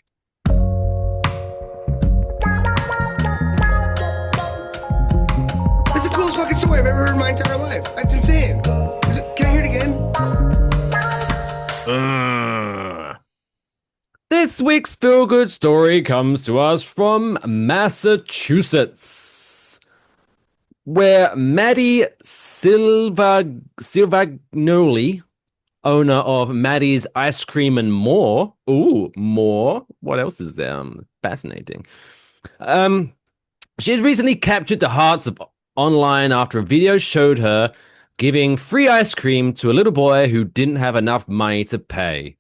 S6: It's the coolest fucking story I've ever heard in my entire life. That's insane. Can I hear it again?
S2: This week's feel good story comes to us from Massachusetts, where Maddie Silvagnoli, owner of Maddie's Ice Cream and More. Ooh, more. What else is there? Fascinating. She has recently captured the hearts of online after a video showed her giving free ice cream to a little boy who didn't have enough money to pay.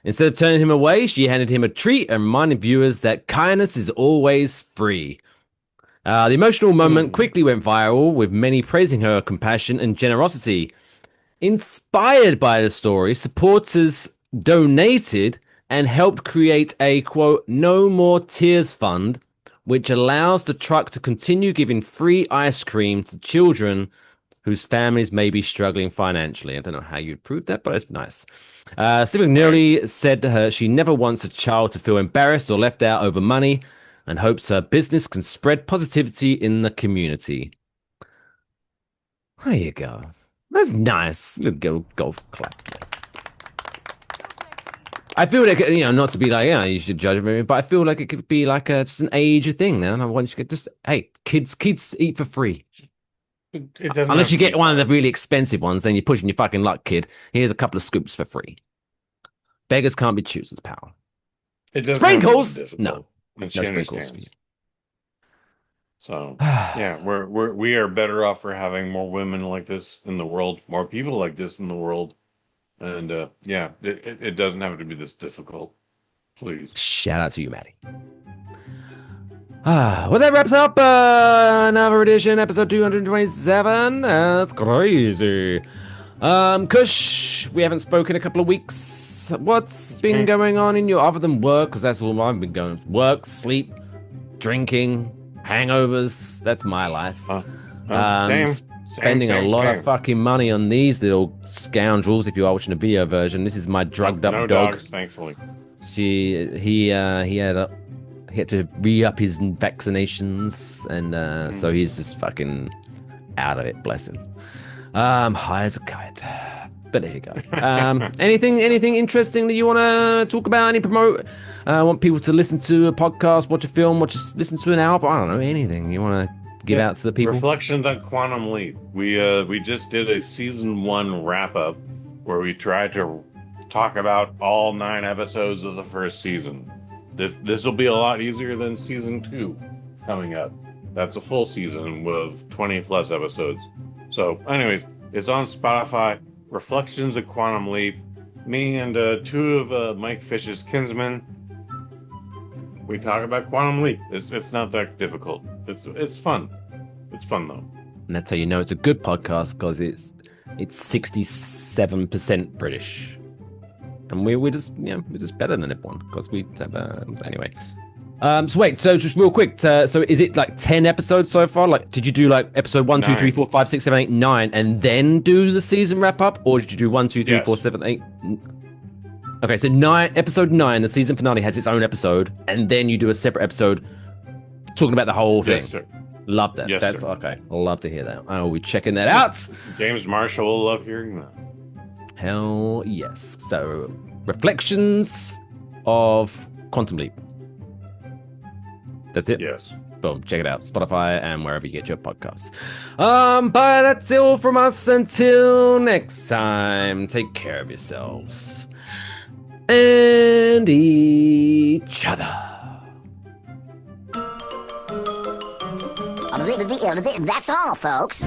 S2: Instead of turning him away, she handed him a treat and reminded viewers that kindness is always free. The emotional moment quickly went viral, with many praising her compassion and generosity. Inspired by the story, supporters donated and helped create a, quote, No More Tears Fund, which allows the truck to continue giving free ice cream to children whose families may be struggling financially. I don't know how you'd prove that, but it's nice. Sivagnoli said to her she never wants a child to feel embarrassed or left out over money and hopes her business can spread positivity in the community. There you go. That's nice. Go golf clap. I feel like, not to be like, yeah, you should judge everything, but I feel like it could be like just an age thing now. And I want you to just, hey, kids eat for free.
S3: It doesn't
S2: Unless
S3: have
S2: you
S3: to
S2: get
S3: be
S2: one of the
S3: hard.
S2: really expensive ones, then you're pushing your fucking luck, kid. Here's a couple of scoops for free. Beggars can't be choosers, pal.
S3: It doesn't have to be
S2: Sprinkles?
S3: difficult.
S2: No.
S3: And
S2: No
S3: she
S2: sprinkles for
S3: understands.
S2: you.
S3: So yeah, we are better off for having more women like this in the world, more people like this in the world, and yeah, it doesn't have to be this difficult. Please.
S2: Shout out to you, Maddie. Well, that wraps up another edition, episode 227. That's crazy. Kush, we haven't spoken a couple of weeks. What's been going on in your, other than work? Because that's all I've been going. Work, sleep, drinking, hangovers. That's my life. Spending a lot of fucking money on these little scoundrels. If you are watching a video version, this is my drugged up
S3: no
S2: dog.
S3: dogs, thankfully.
S2: He had to re-up his vaccinations, and so he's just fucking out of it. Bless him. High as a kite. But there you go. Anything interesting that you want to talk about? Any promote? Want people to listen to a podcast, watch a film, listen to an album? I don't know, anything you want to give out to the people.
S3: Reflections on Quantum Leap. We just did a season 1 wrap up where we tried to talk about all 9 episodes of the first season. This will be a lot easier than season 2 coming up. That's a full season with 20 plus episodes. So anyways, it's on Spotify. Reflections of Quantum Leap. Me and 2 of Mike Fish's kinsmen. We talk about Quantum Leap. It's not that difficult. It's fun. It's fun though.
S2: And that's how you know it's a good podcast, because it's 67% British. And we're just better than everyone, because we have anyway. So just real quick, so is it like 10 episodes so far? Like, did you do like episode 1, 2, 3, 4, 5, 6, 7, 8, 9, and then do the season wrap up, or did you do 1, 2, 3, 4, 7, 8? Okay, so episode 9, the season finale has its own episode, and then you do a separate episode talking about the whole thing.
S3: Yes, sir.
S2: Love that.
S3: Yes,
S2: That's
S3: sir.
S2: okay. I'll love to hear that. I will be checking that out.
S3: James Marshall will love hearing that.
S2: Hell yes. So, reflections of Quantum Leap. That's it.
S3: Yes.
S2: Boom. Check it out. Spotify and wherever you get your podcasts. But that's all from us until next time. Take care of yourselves and each other.
S9: That's all, folks.